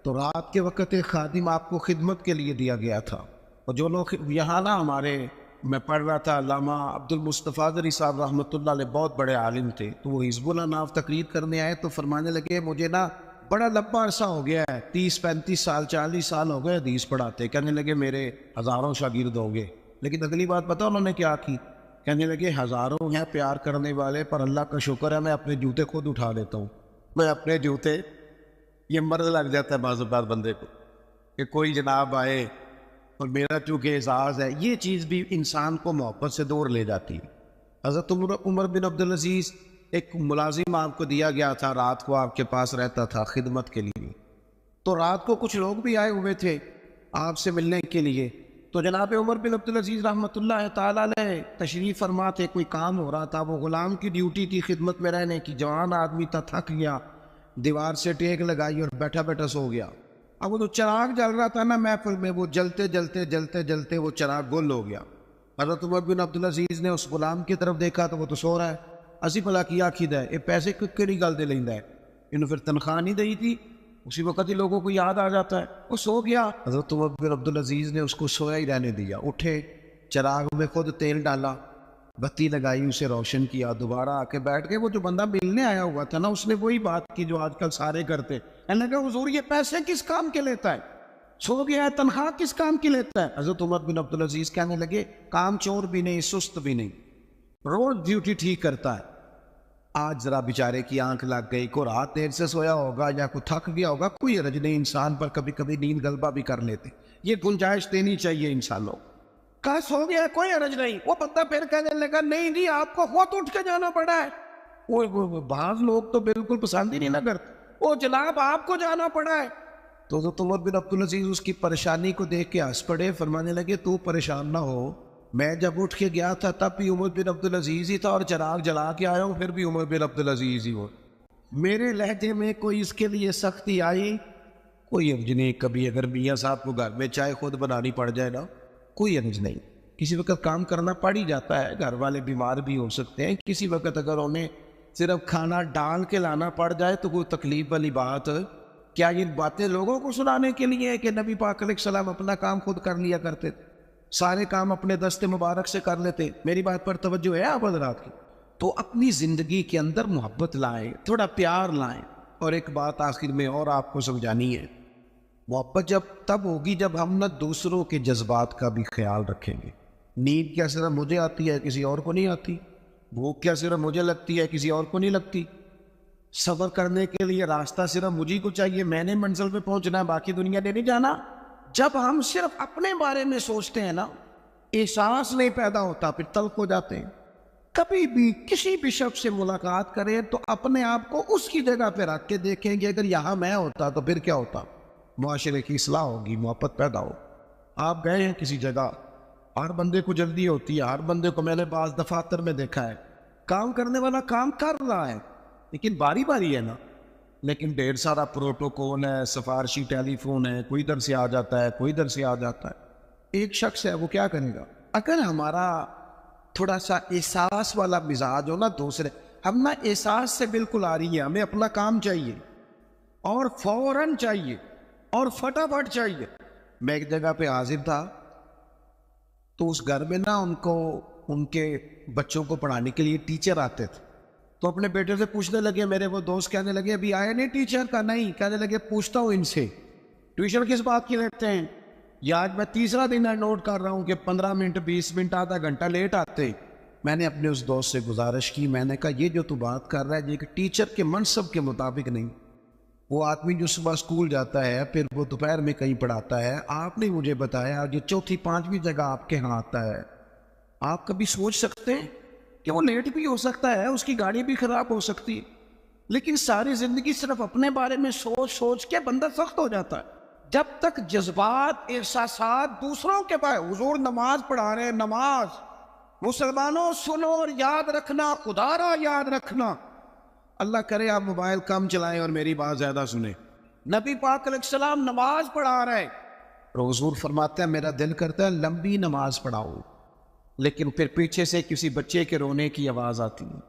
تو رات کے وقت ایک خادم آپ کو خدمت کے لیے دیا گیا تھا، اور جو لوگ یہاں نا ہمارے، میں پڑھ رہا تھا، علامہ عبد المصطفیٰ ذری صاحب رحمۃ اللہ علیہ بہت بڑے عالم تھے، تو وہ حزب اللہ ناف تقریر کرنے آئے تو فرمانے لگے مجھے نا بڑا لمبا عرصہ ہو گیا ہے، 30 35 سال 40 سال ہو گئے حدیث پڑھاتے، کہنے لگے میرے ہزاروں شاگرد ہوں گے۔ لیکن اگلی بات پتہ انہوں نے کیا کی؟ کہنے لگے ہزاروں ہیں پیار کرنے والے، پر اللہ کا شکر ہے میں اپنے جوتے خود اٹھا لیتا ہوں، میں اپنے جوتے، یہ مرض لگ جاتا ہے بعض اوقات بندے کو کہ کوئی جناب آئے اور میرا چونکہ اعزاز ہے، یہ چیز بھی انسان کو محبت سے دور لے جاتی ہے۔ حضرت عمر بن عبدالعزیز، ایک ملازم آپ کو دیا گیا تھا، رات کو آپ کے پاس رہتا تھا خدمت کے لیے، تو رات کو کچھ لوگ بھی آئے ہوئے تھے آپ سے ملنے کے لیے، تو جناب عمر بن عبدالعزیز رحمۃ اللہ تعالیٰ علیہ تشریف فرما تھے، کوئی کام ہو رہا تھا، وہ غلام کی ڈیوٹی تھی خدمت میں رہنے کی، جوان آدمی تھا، تھک گیا، دیوار سے ٹیک لگائی اور بیٹھا بیٹھا سو گیا۔ اب وہ جو چراغ جل رہا تھا نا محفل میں، وہ جلتے جلتے جلتے جلتے وہ چراغ گل ہو گیا۔ حضرت عمر بن عبدالعزیز نے اس غلام کی طرف دیکھا تو وہ تو سو رہا ہے، اسی بھلا کیا کھید ہے، یہ پیسے کہڑی گل دے لیندا ہے، انہوں پھر تنخواہ نہیں دی تھی، اسی وقت ہی لوگوں کو یاد آ جاتا ہے، وہ سو گیا۔ حضرت عمر بن عبدالعزیز نے اس کو سویا ہی رہنے دیا، اٹھے، چراغ میں خود تیل ڈالا، بتی لگائی، اسے روشن کیا، دوبارہ آ کے بیٹھ کے، وہ جو بندہ ملنے آیا ہوا تھا نا اس نے وہی بات کی جو آج کل سارے کرتے، کہنے لگا حضور یہ پیسے کس کام کے لیتا ہے، سو گیا ہے، تنخواہ کس کام کی لیتا ہے؟ حضرت عمر بن عبدالعزیز کہنے لگے کام چور بھی نہیں، سست بھی نہیں، روز ڈیوٹی ٹھیک کرتا ہے، آج ذرا بیچارے کی آنکھ لگ گئی، کوئی رات دیر سے سویا ہوگا یا کوئی تھک گیا ہوگا، کوئی حرج نہیں، انسان پر کبھی کبھی نیند غلبہ بھی کر لیتے، یہ گنجائش دینی چاہیے انسانوں کا، سو گیا کوئی حرج نہیں۔ وہ بندہ پھر کہنے لگا نہیں جی آپ کو خود اٹھ کے جانا پڑا ہے، وہ بعض لوگ تو بالکل پسند ہی نہیں نہ کرتے، وہ جناب آپ کو جانا پڑا ہے۔ تو حضرت عمر بن عبدالعزیز اس کی پریشانی کو دیکھ کے ہنس پڑے، فرمانے لگے تو پریشان نہ ہو، میں جب اٹھ کے گیا تھا تب بھی عمر بن عبدالعزیز ہی تھا، اور چراغ جلا کے آیا ہوں پھر بھی عمر بن عبدالعزیز ہی ہو، میرے لہجے میں کوئی اس کے لیے سختی آئی کوئی حرج نہیں، کبھی اگر میاں صاحب کو گھر میں چائے خود بنانی پڑ جائے نا کوئی حرج نہیں، کسی وقت کام کرنا پڑ ہی جاتا ہے، گھر والے بیمار بھی ہو سکتے ہیں، کسی وقت اگر انہیں صرف کھانا ڈال کے لانا پڑ جائے تو کوئی تکلیف والی بات، کیا یہ باتیں لوگوں کو سنانے کے لیے ہے کہ نبی پاک علیہ السلام اپنا کام خود کر لیا کرتے تھے، سارے کام اپنے دست مبارک سے کر لیتے؟ میری بات پر توجہ ہے آپ حضرات کی؟ تو اپنی زندگی کے اندر محبت لائیں، تھوڑا پیار لائیں۔ اور ایک بات آخر میں اور آپ کو سمجھانی ہے، محبت جب تب ہوگی جب ہم نہ دوسروں کے جذبات کا بھی خیال رکھیں گے۔ نیند کیا صرف مجھے آتی ہے کسی اور کو نہیں آتی، بھوک کیا صرف مجھے لگتی ہے کسی اور کو نہیں لگتی، سفر کرنے کے لیے راستہ صرف مجھے کو چاہیے، میں نے منزل پہ پہنچنا ہے، باقی دنیا نے نہیں جانا۔ جب ہم صرف اپنے بارے میں سوچتے ہیں نا، احساس نہیں پیدا ہوتا، پھر تلخ ہو جاتے ہیں۔ کبھی بھی کسی بھی شخص سے ملاقات کریں تو اپنے آپ کو اس کی جگہ پہ رکھ کے دیکھیں گے، اگر یہاں میں ہوتا تو پھر کیا ہوتا، معاشرے کی اصلاح ہوگی، محبت پیدا ہو۔ آپ گئے ہیں کسی جگہ، ہر بندے کو جلدی ہوتی ہے، ہر بندے کو میں نے بعض دفاتر میں دیکھا ہے، کام کرنے والا کام کر رہا ہے لیکن باری باری ہے نا، لیکن ڈھیر سارا پروٹوکول ہے، سفارشی ٹیلی فون ہے، کوئی ادھر سے آ جاتا ہے، کوئی ادھر سے آ جاتا ہے۔ ایک شخص ہے وہ کیا کرے گا؟ اگر ہمارا تھوڑا سا احساس والا مزاج ہو نا، دوسرے ہم نا احساس سے بالکل آ رہی ہے، ہمیں اپنا کام چاہیے اور فوراً چاہیے اور فٹافٹ چاہیے۔ میں ایک جگہ پہ حاضر تھا تو اس گھر میں نا ان کے بچوں کو پڑھانے کے لیے ٹیچر آتے تھے، تو اپنے بیٹے سے پوچھنے لگے، میرے وہ دوست کہنے لگے ابھی آئے نہیں ٹیچر کا؟ نہیں، کہنے لگے پوچھتا ہوں ان سے ٹیوشن کس بات کی لیتے ہیں، یا آج میں تیسرا دن نوٹ کر رہا ہوں کہ 15 منٹ 20 منٹ آدھا گھنٹہ لیٹ آتے۔ میں نے اپنے اس دوست سے گزارش کی، میں نے کہا یہ جو تو بات کر رہا ہے یہ کہ ٹیچر کے منصب کے مطابق نہیں، وہ آدمی جو صبح اسکول جاتا ہے پھر وہ دوپہر میں کہیں پڑھاتا ہے، آپ نے مجھے بتایا یہ چوتھی پانچویں جگہ آپ کے ہاں آتا ہے، آپ کبھی سوچ سکتے ہیں کہ وہ لیٹ بھی ہو سکتا ہے، اس کی گاڑی بھی خراب ہو سکتی ہے، لیکن ساری زندگی صرف اپنے بارے میں سوچ سوچ کے بندہ سخت ہو جاتا ہے۔ جب تک جذبات احساسات دوسروں کے پاس، حضور نماز پڑھا رہے ہیں، نماز، مسلمانوں سنو اور یاد رکھنا، خدا را یاد رکھنا، اللہ کرے آپ موبائل کم چلائیں اور میری بات زیادہ سنیں۔ نبی پاک علیہ السلام نماز پڑھا رہے ہیں اور حضور فرماتے ہیں میرا دل کرتا ہے لمبی نماز پڑھاؤ، لیکن پھر پیچھے سے کسی بچے کے رونے کی آواز آتی ہے،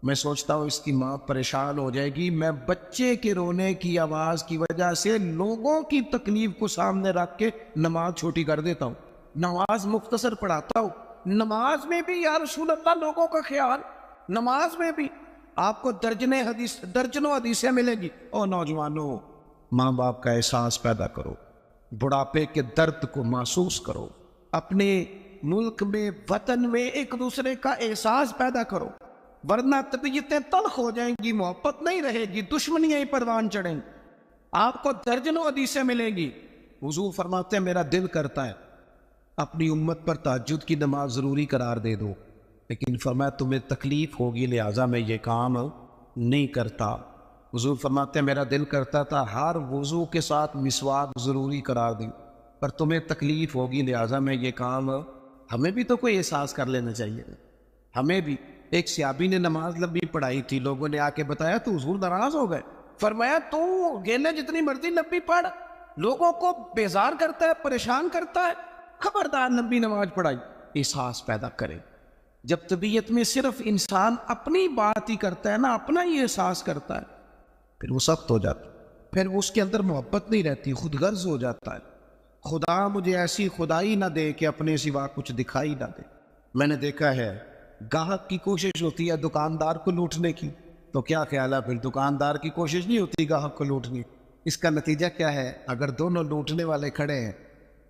میں سوچتا ہوں اس کی ماں پریشان ہو جائے گی، میں بچے کے رونے کی آواز کی وجہ سے لوگوں کی تکلیف کو سامنے رکھ کے نماز چھوٹی کر دیتا ہوں، نماز مختصر پڑھاتا ہوں۔ نماز میں بھی یا رسول اللہ لوگوں کا خیال، نماز میں بھی آپ کو درجنوں حدیثیں ملے گی۔ او نوجوانوں، ماں باپ کا احساس پیدا کرو، بڑھاپے کے درد کو محسوس کرو، اپنے ملک میں وطن میں ایک دوسرے کا احساس پیدا کرو، ورنہ طبیعتیں تلخ ہو جائیں گی، محبت نہیں رہے گی، دشمنیاں ہی پروان چڑھیں گی، آپ کو درجنوں حدیثیں ملیں گی۔ حضور فرماتے ہیں میرا دل کرتا ہے اپنی امت پر تہجد کی نماز ضروری قرار دے دو، لیکن فرمایا تمہیں تکلیف ہوگی لہٰذا میں یہ کام نہیں کرتا۔ حضور فرماتے ہیں میرا دل کرتا تھا ہر وضو کے ساتھ مسواک ضروری قرار دوں، پر تمہیں تکلیف ہوگی لہٰذا میں یہ کام، ہمیں بھی تو کوئی احساس کر لینا چاہیے۔ ہمیں بھی ایک صحابی نے نماز لمبی پڑھائی تھی، لوگوں نے آ کے بتایا تو حضور ناراض ہو گئے، فرمایا تو گیلے جتنی مرضی لمبی پڑھ، لوگوں کو بیزار کرتا ہے، پریشان کرتا ہے، خبردار لمبی نماز پڑھائی۔ احساس پیدا کرے، جب طبیعت میں صرف انسان اپنی بات ہی کرتا ہے نا، اپنا ہی احساس کرتا ہے، پھر وہ سخت ہو جاتا ہے، پھر اس کے اندر محبت نہیں رہتی، خود غرض ہو جاتا ہے۔ خدا مجھے ایسی خدائی نہ دے کہ اپنے سوا کچھ دکھائی نہ دے۔ میں نے دیکھا ہے گاہک کی کوشش ہوتی ہے دکاندار کو لوٹنے کی، تو کیا خیال ہے پھر دکاندار کی کوشش نہیں ہوتی گاہک کو لوٹنے؟ اس کا نتیجہ کیا ہے؟ اگر دونوں لوٹنے والے کھڑے ہیں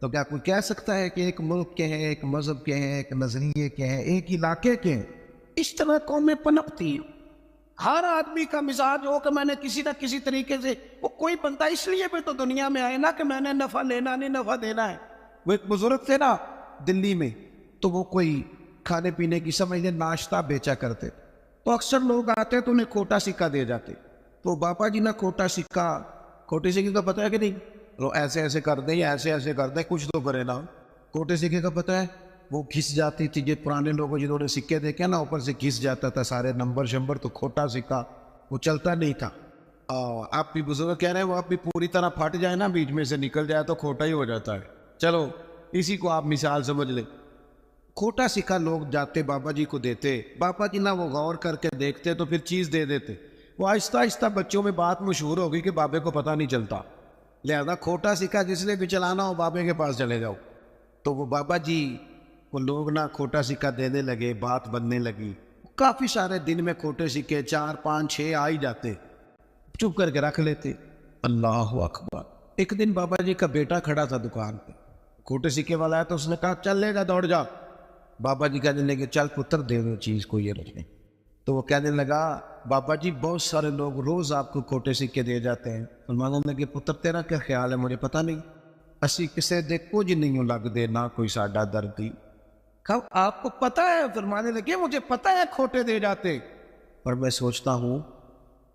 تو کیا کوئی کہہ سکتا ہے کہ ایک ملک کے ہیں، ایک مذہب کے ہیں، ایک نظریے کے ہیں، ایک علاقے کے ہیں؟ اس طرح قومیں پنپتی ہیں۔ ہر آدمی کا مزاج ہو کہ میں نے کسی نہ کسی طریقے سے، وہ کوئی بندہ اس لیے بھی تو دنیا میں آئے نا کہ میں نے نفع لینا نہیں نفع دینا ہے۔ وہ ایک بزرگ تھے نا دلی میں، تو وہ کوئی کھانے پینے کی سمجھ لیں ناشتہ بیچا کرتے، تو اکثر لوگ آتے تو انہیں کھوٹا سکہ دے جاتے، تو بابا جی نہ کھوٹا سکہ، کھوٹے سکے کا پتہ ہے کہ نہیں؟ وہ ایسے ایسے کر دیں یا ایسے ایسے کر دیں، کچھ تو کرے نا۔ کھوٹے سکے کا پتہ ہے وہ گھس جاتی تھی، یہ پرانے لوگوں جنہوں نے سکے دیکھے نا اوپر سے گھس جاتا تھا سارے نمبر شمبر، تو کھوٹا سکہ وہ چلتا نہیں تھا۔ آپ بھی بزرگ کہہ رہے ہیں وہ آپ بھی پوری طرح پھٹ جائے نا، بیچ میں سے نکل جائے تو کھوٹا ہی ہو جاتا ہے۔ چلو اسی کو آپ مثال سمجھ لیں، کھوٹا سکہ لوگ جاتے بابا جی کو دیتے، بابا جی نہ وہ غور کر کے دیکھتے تو پھر چیز دے دیتے۔ وہ آہستہ آہستہ بچوں میں بات مشہور ہو گئی کہ بابے کو پتہ نہیں چلتا، لہذا کھوٹا سکہ جس نے بھی چلانا ہو بابے کے پاس چلے جاؤ۔ تو وہ بابا جی وہ لوگ نہ کھوٹا سکہ دینے لگے، بات بننے لگی، کافی سارے دن میں کھوٹے سکے 4 5 6 آ ہی جاتے، چپ کر کے رکھ لیتے۔ اللہ اکبر! ایک دن بابا جی کا بیٹا کھڑا تھا دکان پہ، کھوٹے سکے والا ہے تو اس نے کہا چل لے جا دوڑ جا۔ بابا جی کہنے لگے چل پتر دے دو چیز کو یہ رکھنے۔ تو وہ کہنے لگا بابا جی بہت سارے لوگ روز آپ کو کھوٹے سکے دے جاتے ہیں۔ فرمانے لگے پتر تیرا کیا خیال ہے مجھے پتہ نہیں، اسی کسے دے کچھ نہیں لگ دے نہ کوئی ساڈا دردی۔ کہا آپ کو پتہ ہے؟ فرمانے لگے مجھے پتہ ہے کھوٹے دے جاتے، پر میں سوچتا ہوں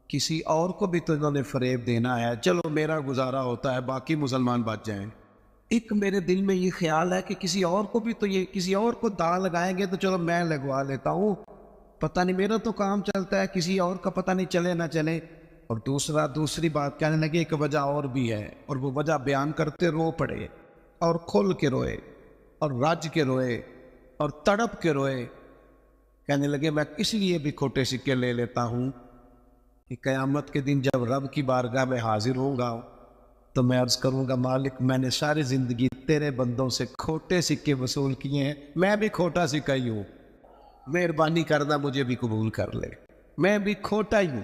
کسی اور کو بھی تو انہوں نے فریب دینا ہے، چلو میرا گزارا ہوتا ہے باقی مسلمان بچ جائیں۔ ایک میرے دل میں یہ خیال ہے کہ کسی اور کو بھی تو یہ کسی اور کو داغ لگائیں گے تو چلو میں لگوا لیتا ہوں، پتہ نہیں میرا تو کام چلتا ہے، کسی اور کا پتہ نہیں چلے نہ چلے۔ اور دوسری بات کہنے لگے ایک وجہ اور بھی ہے، اور وہ وجہ بیان کرتے رو پڑے، اور کھل کے روئے، اور رج کے روئے، اور تڑپ کے روئے۔ کہنے لگے میں اس لیے بھی کھوٹے سکے لے لیتا ہوں کہ قیامت کے دن جب رب کی بارگاہ میں حاضر ہوں گا تو میں عرض کروں گا مالک میں نے ساری زندگی تیرے بندوں سے کھوٹے سکے وصول کیے ہیں، میں بھی کھوٹا سکہ ہی ہوں، مہربانی کرنا مجھے بھی قبول کر لے، میں بھی کھوٹا ہی ہوں۔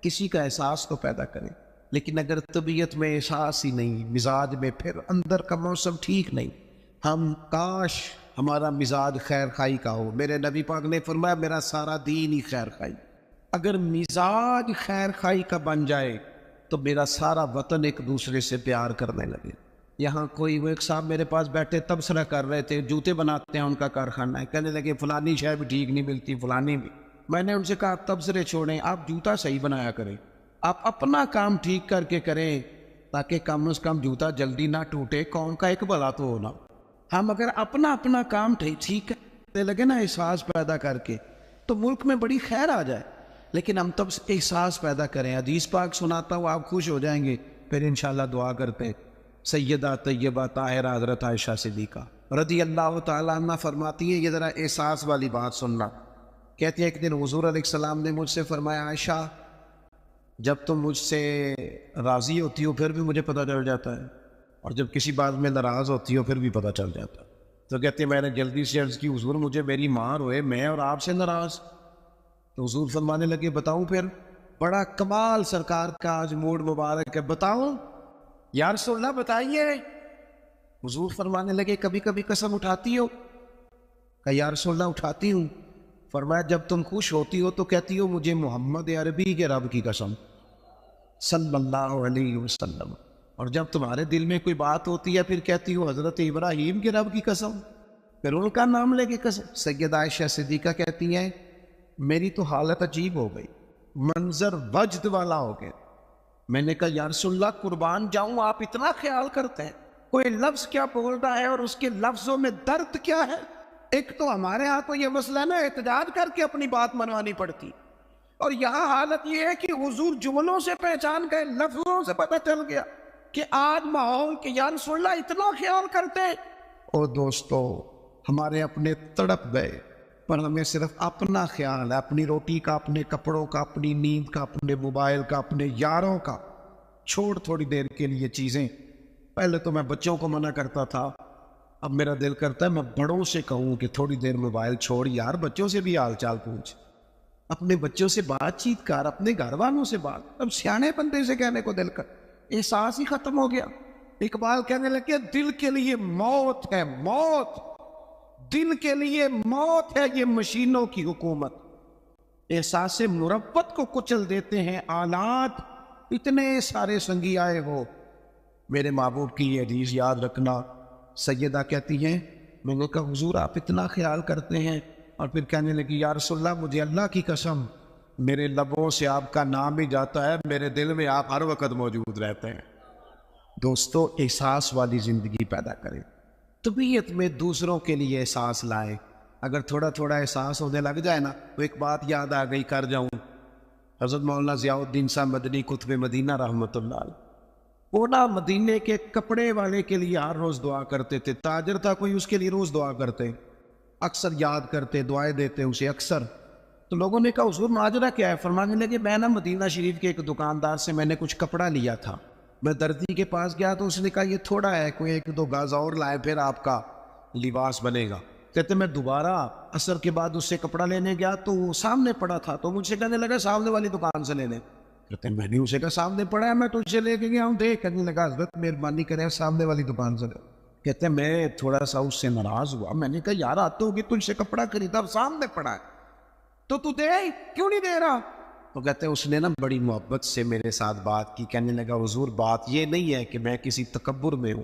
کسی کا احساس تو پیدا کریں، لیکن اگر طبیعت میں احساس ہی نہیں، مزاج میں، پھر اندر کا موسم ٹھیک نہیں۔ ہم کاش ہمارا مزاج خیر خائی کا ہو، میرے نبی پاک نے فرمایا میرا سارا دین ہی خیر خائی۔ اگر مزاج خیر خائی کا بن جائے تو میرا سارا وطن ایک دوسرے سے پیار کرنے لگے۔ یہاں کوئی وہ ایک صاحب میرے پاس بیٹھے تبصرہ کر رہے تھے، جوتے بناتے ہیں ان کا کارخانہ ہے، کہنے لگے فلانی شے بھی ٹھیک نہیں ملتی، فلانی بھی۔ میں نے ان سے کہا آپ تبصرے چھوڑیں، آپ جوتا صحیح بنایا کریں، آپ اپنا کام ٹھیک کر کے کریں تاکہ کم از کم جوتا جلدی نہ ٹوٹے، قوم کا ایک بھلا تو ہونا۔ ہم اگر اپنا کام ٹھیک کرنے لگے نا احساس پیدا کر کے تو ملک میں بڑی خیر آ جائے، لیکن ہم تب احساس پیدا کریں۔ حدیث پاک سناتا ہوں آپ خوش ہو جائیں گے، پھر انشاءاللہ دعا کرتے ہیں۔ سیدہ طیبہ طاہرہ حضرت عائشہ صدیقہ رضی اللہ تعالیٰ عنہ فرماتی ہے، یہ ذرا احساس والی بات سننا، کہتی ہے ایک دن حضور علیہ السلام نے مجھ سے فرمایا، عائشہ جب تم مجھ سے راضی ہوتی ہو پھر بھی مجھے پتہ چل جاتا ہے، اور جب کسی بات میں ناراض ہوتی ہو پھر بھی پتہ چل جاتا ہے۔ تو کہتے ہیں میں نے جلدی سے عرض کی، حضور مجھے میری ماں روئے میں اور آپ سے ناراض، تو حضور فرمانے لگے بتاؤں پھر؟ بڑا کمال سرکار کا آج موڈ مبارک ہے، بتاؤں یا رسول اللہ بتائیے۔ حضور فرمانے لگے کبھی کبھی قسم اٹھاتی ہو؟ کہ یا رسول اللہ اٹھاتی ہوں۔ فرمایا جب تم خوش ہوتی ہو تو کہتی ہو مجھے محمد عربی کے رب کی قسم صلی اللہ علیہ وسلم، اور جب تمہارے دل میں کوئی بات ہوتی ہے پھر کہتی ہو حضرت ابراہیم کے رب کی قسم، پھر ان کا نام لے کے قسم۔ سیدہ عائشہ صدیقہ کہتی ہیں میری تو حالت عجیب ہو گئی، منظر وجد والا ہو گیا۔ میں نے کہا یا رسول اللہ قربان جاؤں آپ اتنا خیال کرتے ہیں، کوئی لفظ کیا بول رہا ہے اور اس کے لفظوں میں درد کیا ہے؟ ایک تو ہمارے ہاں تو یہ مسئلہ نا احتجاج کر کے اپنی بات منوانی پڑتی، اور یہاں حالت یہ ہے کہ حضور جملوں سے پہچان گئے، لفظوں سے پتہ چل گیا کہ آج ماحول کے یا رسول اللہ اتنا خیال کرتے ہیں۔ اور دوستو ہمارے اپنے تڑپ گئے، پر ہمیں صرف اپنا خیال ہے، اپنی روٹی کا، اپنے کپڑوں کا، اپنی نیند کا، اپنے موبائل کا، اپنے یاروں کا۔ چھوڑ تھوڑی دیر کے لیے چیزیں، پہلے تو میں بچوں کو منع کرتا تھا، اب میرا دل کرتا ہے میں بڑوں سے کہوں کہ تھوڑی دیر موبائل چھوڑ یار، بچوں سے بھی حال چال پوچھ، اپنے بچوں سے بات چیت کر، اپنے گھر والوں سے بات۔ اب سیانے بندے سے کہنے کو دل کر احساس ہی ختم ہو گیا۔ اقبال کہنے لگے دل کے لیے موت ہے موت، دل کے لیے موت ہے یہ مشینوں کی حکومت، احساس مربت کو کچل دیتے ہیں آلات، اتنے سارے سنگی آئے ہو۔ میرے محبوب کی یہ حدیث یاد رکھنا۔ سیدہ کہتی ہیں میں نے کہا حضور آپ اتنا خیال کرتے ہیں، اور پھر کہنے لگی یا رسول اللہ مجھے اللہ کی قسم میرے لبوں سے آپ کا نام ہی جاتا ہے، میرے دل میں آپ ہر وقت موجود رہتے ہیں۔ دوستو احساس والی زندگی پیدا کریں، طبیعت میں دوسروں کے لیے احساس لائیں۔ اگر تھوڑا تھوڑا احساس ہونے لگ جائے نا تو ایک بات یاد آ گئی کر جاؤں، حضرت مولانا ضیاء الدین صاحب مدنی قطب مدینہ رحمۃ اللہ علیہ، وہ نا مدینے کے کپڑے والے کے لیے ہر روز دعا کرتے تھے، تاجر تھا کوئی اس کے لیے روز دعا کرتے، اکثر یاد کرتے، دعائیں دیتے اسے اکثر۔ تو لوگوں نے کہا حضور ماجرا کیا ہے؟ فرمانے لگے میں نا مدینہ شریف کے ایک دکاندار سے میں نے کچھ کپڑا لیا تھا، میں درزی کے پاس گیا تو اس نے کہا یہ تھوڑا ہے، کوئی ایک دو گاز اور لائے پھر آپ کا لباس بنے گا۔ کہتے میں دوبارہ عصر کے بعد اس سے کپڑا لینے گیا تو وہ سامنے پڑا تھا، تو مجھ سے کہنے لگا سامنے والی دکان سے لینے۔ کہتے میں نے اسے کہا سامنے پڑا ہے میں تجھ سے لے کے گیا ہوں دیکھ، کہنے لگا حضرت مہربانی کریں سامنے والی دکان سے لے۔ کہتے میں تھوڑا سا اس سے ناراض ہوا، میں نے کہا یار آتے ہوگی تجھ سے کپڑا خریدا، اب سامنے پڑا ہے تو دے کیوں نہیں دے رہا؟ تو کہتے ہیں اس نے نا بڑی محبت سے میرے ساتھ بات کی، کہنے لگا حضور بات یہ نہیں ہے کہ میں کسی تکبر میں ہوں،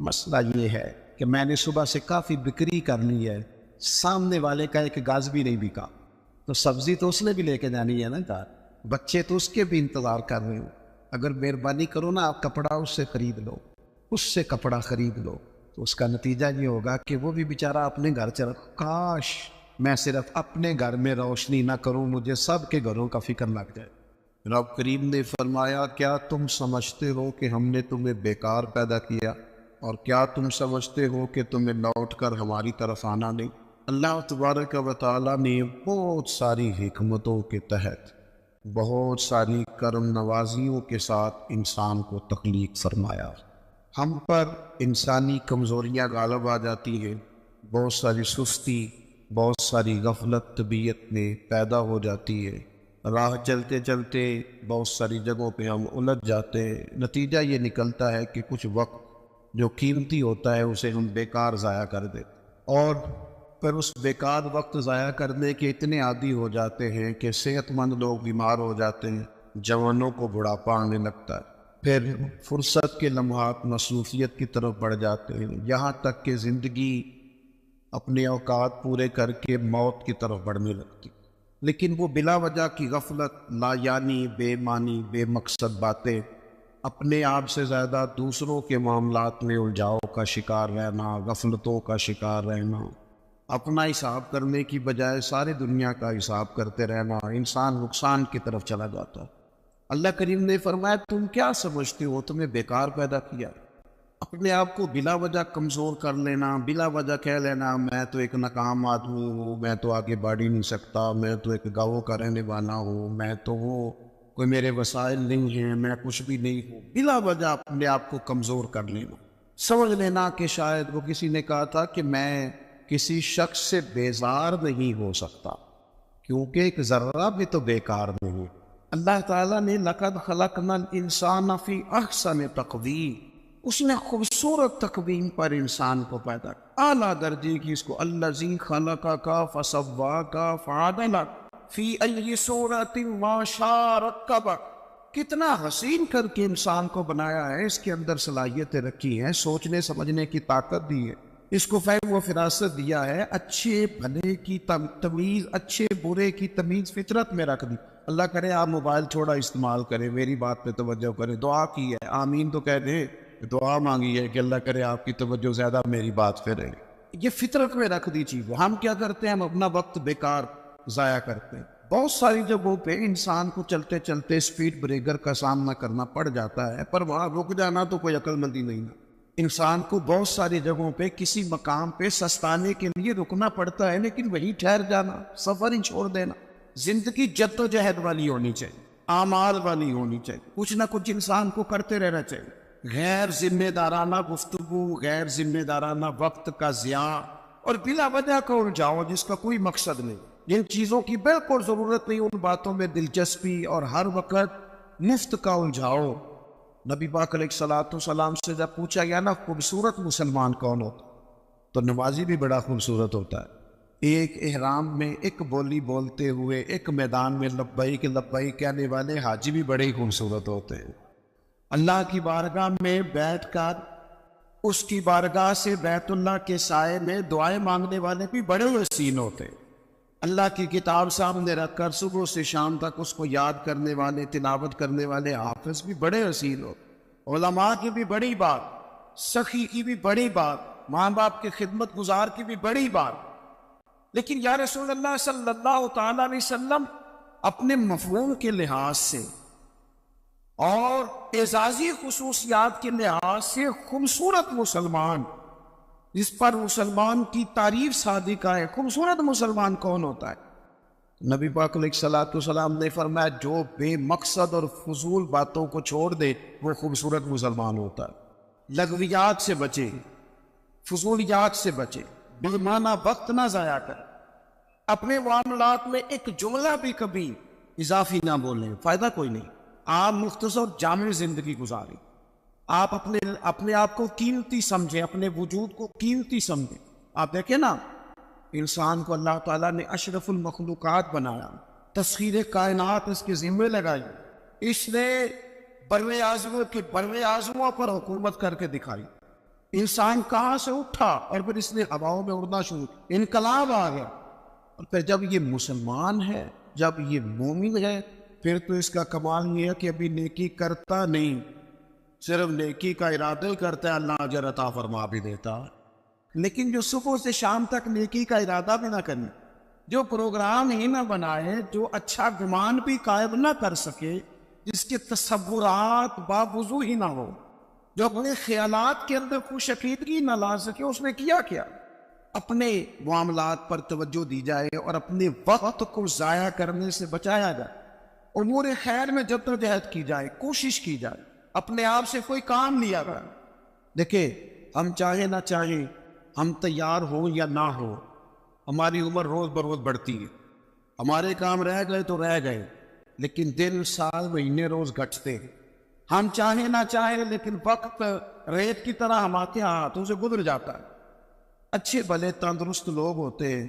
مسئلہ یہ ہے کہ میں نے صبح سے کافی بکری کر لی ہے، سامنے والے کا ایک گاز بھی نہیں بکا، تو سبزی تو اس نے بھی لے کے جانی ہے نا گھر، بچے تو اس کے بھی انتظار کر رہے ہوں، اگر مہربانی کرو نا آپ کپڑا اس سے خرید لو، اس سے کپڑا خرید لو، تو اس کا نتیجہ یہ ہوگا کہ وہ بھی بیچارہ اپنے گھر چلا۔ کاش میں صرف اپنے گھر میں روشنی نہ کروں، مجھے سب کے گھروں کا فکر لگ جائے۔ رب کریم نے فرمایا کیا تم سمجھتے ہو کہ ہم نے تمہیں بیکار پیدا کیا، اور کیا تم سمجھتے ہو کہ تمہیں لوٹ کر ہماری طرف آنا نہیں؟ اللہ تبارک و تعالیٰ نے بہت ساری حکمتوں کے تحت بہت ساری کرم نوازیوں کے ساتھ انسان کو تخلیق فرمایا۔ ہم پر انسانی کمزوریاں غالب آ جاتی ہیں، بہت ساری سستی، بہت ساری غفلت طبیعت میں پیدا ہو جاتی ہے، راہ چلتے چلتے بہت ساری جگہوں پہ ہم الجھ جاتے ہیں، نتیجہ یہ نکلتا ہے کہ کچھ وقت جو قیمتی ہوتا ہے اسے ہم بیکار ضائع کر دیتے، اور پھر اس بیکار وقت ضائع کرنے کے اتنے عادی ہو جاتے ہیں کہ صحت مند لوگ بیمار ہو جاتے ہیں، جوانوں کو بڑھاپا آنے لگتا ہے، پھر فرصت کے لمحات مصروفیت کی طرف بڑھ جاتے ہیں، یہاں تک کہ زندگی اپنے اوقات پورے کر کے موت کی طرف بڑھنے لگتی۔ لیکن وہ بلا وجہ کی غفلت، لا یعنی بے معنی بے مقصد باتیں، اپنے آپ سے زیادہ دوسروں کے معاملات میں الجھاؤ کا شکار رہنا، غفلتوں کا شکار رہنا، اپنا حساب کرنے کی بجائے ساری دنیا کا حساب کرتے رہنا، انسان نقصان کی طرف چلا جاتا ہے۔ اللہ کریم نے فرمایا تم کیا سمجھتے ہو تمہیں بیکار پیدا کیا؟ اپنے آپ کو بلا وجہ کمزور کر لینا، بلا وجہ کہہ لینا میں تو ایک ناکام آدمی ہوں، میں تو آگے بڑھ ہی نہیں سکتا، میں تو ایک گاؤں کا رہنے والا ہوں، میں تو وہ کوئی میرے وسائل نہیں ہیں، میں کچھ بھی نہیں ہوں، بلا وجہ اپنے آپ کو کمزور کر لینا، سمجھ لینا کہ شاید وہ کسی نے کہا تھا کہ میں کسی شخص سے بیزار نہیں ہو سکتا کیونکہ ایک ذرہ بھی تو بیکار نہیں۔ اللہ تعالیٰ نے لقد خلقنا الانسان فی احسن تقویم، اس نے خوبصورت تقویم پر انسان کو پیدا کیا، اعلیٰ درجے کی، اس کو الذی خلقک فسواک فعدلک فی ای صورت ما شاء رکبک، کتنا حسین کر کے انسان کو بنایا ہے، اس کے اندر صلاحیتیں رکھی ہیں، سوچنے سمجھنے کی طاقت دی ہے، اس کو فہم و فراست دیا ہے، اچھے بھلے کی تمیز، اچھے برے کی تمیز فطرت میں رکھ دی۔ اللہ کرے آپ موبائل تھوڑا استعمال کریں، میری بات پہ توجہ کریں، دعا کی ہے، آمین تو کہہ دیں، دعا مانگی ہے کہ اللہ کرے آپ کی توجہ زیادہ میری بات پہ رہے۔ یہ فطرت میں رکھ دی چیز، ہم کیا کرتے ہیں؟ ہم اپنا وقت بیکار ضائع کرتے ہیں۔ بہت ساری جگہوں پہ انسان کو چلتے چلتے سپیڈ بریکر کا سامنا کرنا پڑ جاتا ہے، پر وہاں رک جانا تو کوئی عقل مندی نہیں ہے۔ انسان کو بہت ساری جگہوں پہ کسی مقام پہ سستانے کے لیے رکنا پڑتا ہے، لیکن وہیں ٹھہر جانا، سفر ہی چھوڑ دینا۔ زندگی جد و جہد والی ہونی چاہیے، اعمال والی ہونی چاہیے، کچھ نہ کچھ انسان کو کرتے رہنا چاہیے۔ غیر ذمہ دارانہ گفتگو، غیر ذمہ دارانہ وقت کا ضیاع اور بلا وجہ کا الجھاؤ جس کا کوئی مقصد نہیں، جن چیزوں کی بالکل ضرورت نہیں، ان باتوں میں دلچسپی اور ہر وقت مفت کا الجھاؤ۔ نبی پاک علیہ الصلوۃ والسلام سے جب پوچھا گیا نا خوبصورت مسلمان کون ہوتا، تو نمازی بھی بڑا خوبصورت ہوتا ہے، ایک احرام میں ایک بولی بولتے ہوئے ایک میدان میں لبیک لبیک کہنے والے حاجی بھی بڑے ہی خوبصورت ہوتے ہیں، اللہ کی بارگاہ میں بیٹھ کر اس کی بارگاہ سے بیت اللہ کے سائے میں دعائیں مانگنے والے بھی بڑے حسین ہوتے ہیں، اللہ کی کتاب سامنے رکھ کر صبح سے شام تک اس کو یاد کرنے والے، تلاوت کرنے والے حافظ بھی بڑے حسین ہوتے، علماء کی بھی بڑی بات، سخی کی بھی بڑی بات، ماں باپ کے خدمت گزار کی بھی بڑی بات۔ لیکن یا رسول اللہ صلی اللہ تعالیٰ علیہ وسلم اپنے مفہوم کے لحاظ سے اور اعزازی خصوصیات کے لحاظ سے خوبصورت مسلمان، جس پر مسلمان کی تعریف صادقہ ہے، خوبصورت مسلمان کون ہوتا ہے؟ نبی پاک علیہ الصلوۃ والسلام نے فرمایا جو بے مقصد اور فضول باتوں کو چھوڑ دے وہ خوبصورت مسلمان ہوتا ہے۔ لغویات سے بچے، فضولیات سے بچے، بے معنی وقت نہ ضائع کریں، اپنے معاملات میں ایک جملہ بھی کبھی اضافی نہ بولیں، فائدہ کوئی نہیں، آپ مختصر جامع زندگی گزاریں، آپ اپنے آپ کو قیمتی سمجھیں، اپنے وجود کو قیمتی سمجھیں۔ آپ دیکھیں نا، انسان کو اللہ تعالیٰ نے اشرف المخلوقات بنایا، تسخیر کائنات اس کے ذمہ لگائی، اس نے بر اعظموں پر حکومت کر کے دکھائی۔ انسان کہاں سے اٹھا اور پھر اس نے ہواؤں میں اڑنا شروع، انقلاب آ گیا، اور پھر جب یہ مسلمان ہے، جب یہ مومن ہے، پھر تو اس کا کمال یہ ہے کہ ابھی نیکی کرتا نہیں، صرف نیکی کا ارادہ ہی کرتا ہے، اللہ اجر عطا فرما بھی دیتا ہے۔ لیکن جو صبح سے شام تک نیکی کا ارادہ بھی نہ کرے، جو پروگرام ہی نہ بنائے، جو اچھا گمان بھی قائم نہ کر سکے، جس کے تصورات باوضو ہی نہ ہو، جو اپنے خیالات کے اندر خوش عقیدگی نہ لا سکے، اس نے کیا کیا؟ اپنے معاملات پر توجہ دی جائے اور اپنے وقت کو ضائع کرنے سے بچایا جائے، امور خیر میں جدوجہد کی جائے، کوشش کی جائے، اپنے آپ سے کوئی کام لیا جائے۔ دیکھیں، ہم چاہے نہ چاہیں، ہم تیار ہوں یا نہ ہوں، ہماری عمر روز بروز بڑھتی ہے، ہمارے کام رہ گئے تو رہ گئے، لیکن دن سال مہینے روز گھٹتے ہیں۔ ہم چاہیں نہ چاہیں لیکن وقت ریت کی طرح ہمارے ہاتھوں سے گزر جاتا ہے۔ اچھے بھلے تندرست لوگ ہوتے ہیں،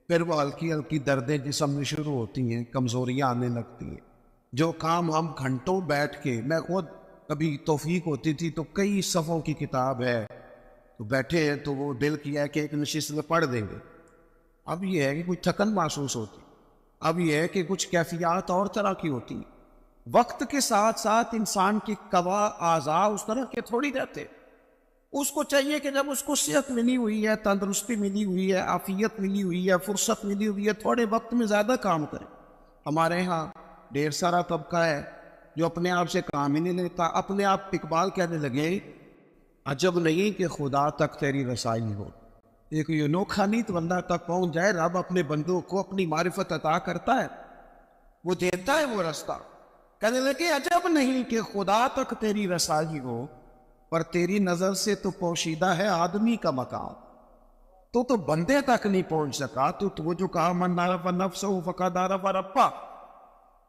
پھر وہ ہلکی ہلکی دردیں جسم میں شروع ہوتی ہیں، کمزوریاں آنے لگتی ہیں۔ جو کام ہم گھنٹوں بیٹھ کے، میں خود کبھی توفیق ہوتی تھی تو کئی صفحوں کی کتاب ہے تو بیٹھے ہیں تو وہ دل کیا ہے کہ ایک نشست میں پڑھ دیں گے، اب یہ ہے کہ کچھ تھکن محسوس ہوتی، اب یہ ہے کہ کچھ کیفیات اور طرح کی ہوتی۔ وقت کے ساتھ ساتھ انسان کی قوا اعضاء اس طرح کے تھوڑی رہتے، اس کو چاہیے کہ جب اس کو صحت ملی ہوئی ہے، تندرستی ملی ہوئی ہے، عافیت ملی ہوئی ہے، فرصت ملی ہوئی ہے، تھوڑے وقت میں زیادہ کام کرے۔ ہمارے ہاں ڈھیر سارا طبقہ ہے جو اپنے آپ سے کام ہی نہیں لیتا، اپنے آپ اقبال کہنے لگے عجب نہیں کہ خدا تک تیری رسائی ہو. ایک یہ انوکھا نہیں تو اللہ تک پہنچ جائے. رب اپنے بندوں کو اپنی معرفت عطا کرتا ہے, وہ دیتا ہے وہ رستہ. کہنے لگے عجب نہیں کہ خدا تک تیری رسائی ہو, پر تیری نظر سے تو پوشیدہ ہے آدمی کا مقام. تو بندے تک نہیں پہنچ سکا. تو جو کہا من عرف نفسہ فقد عرف ربہ,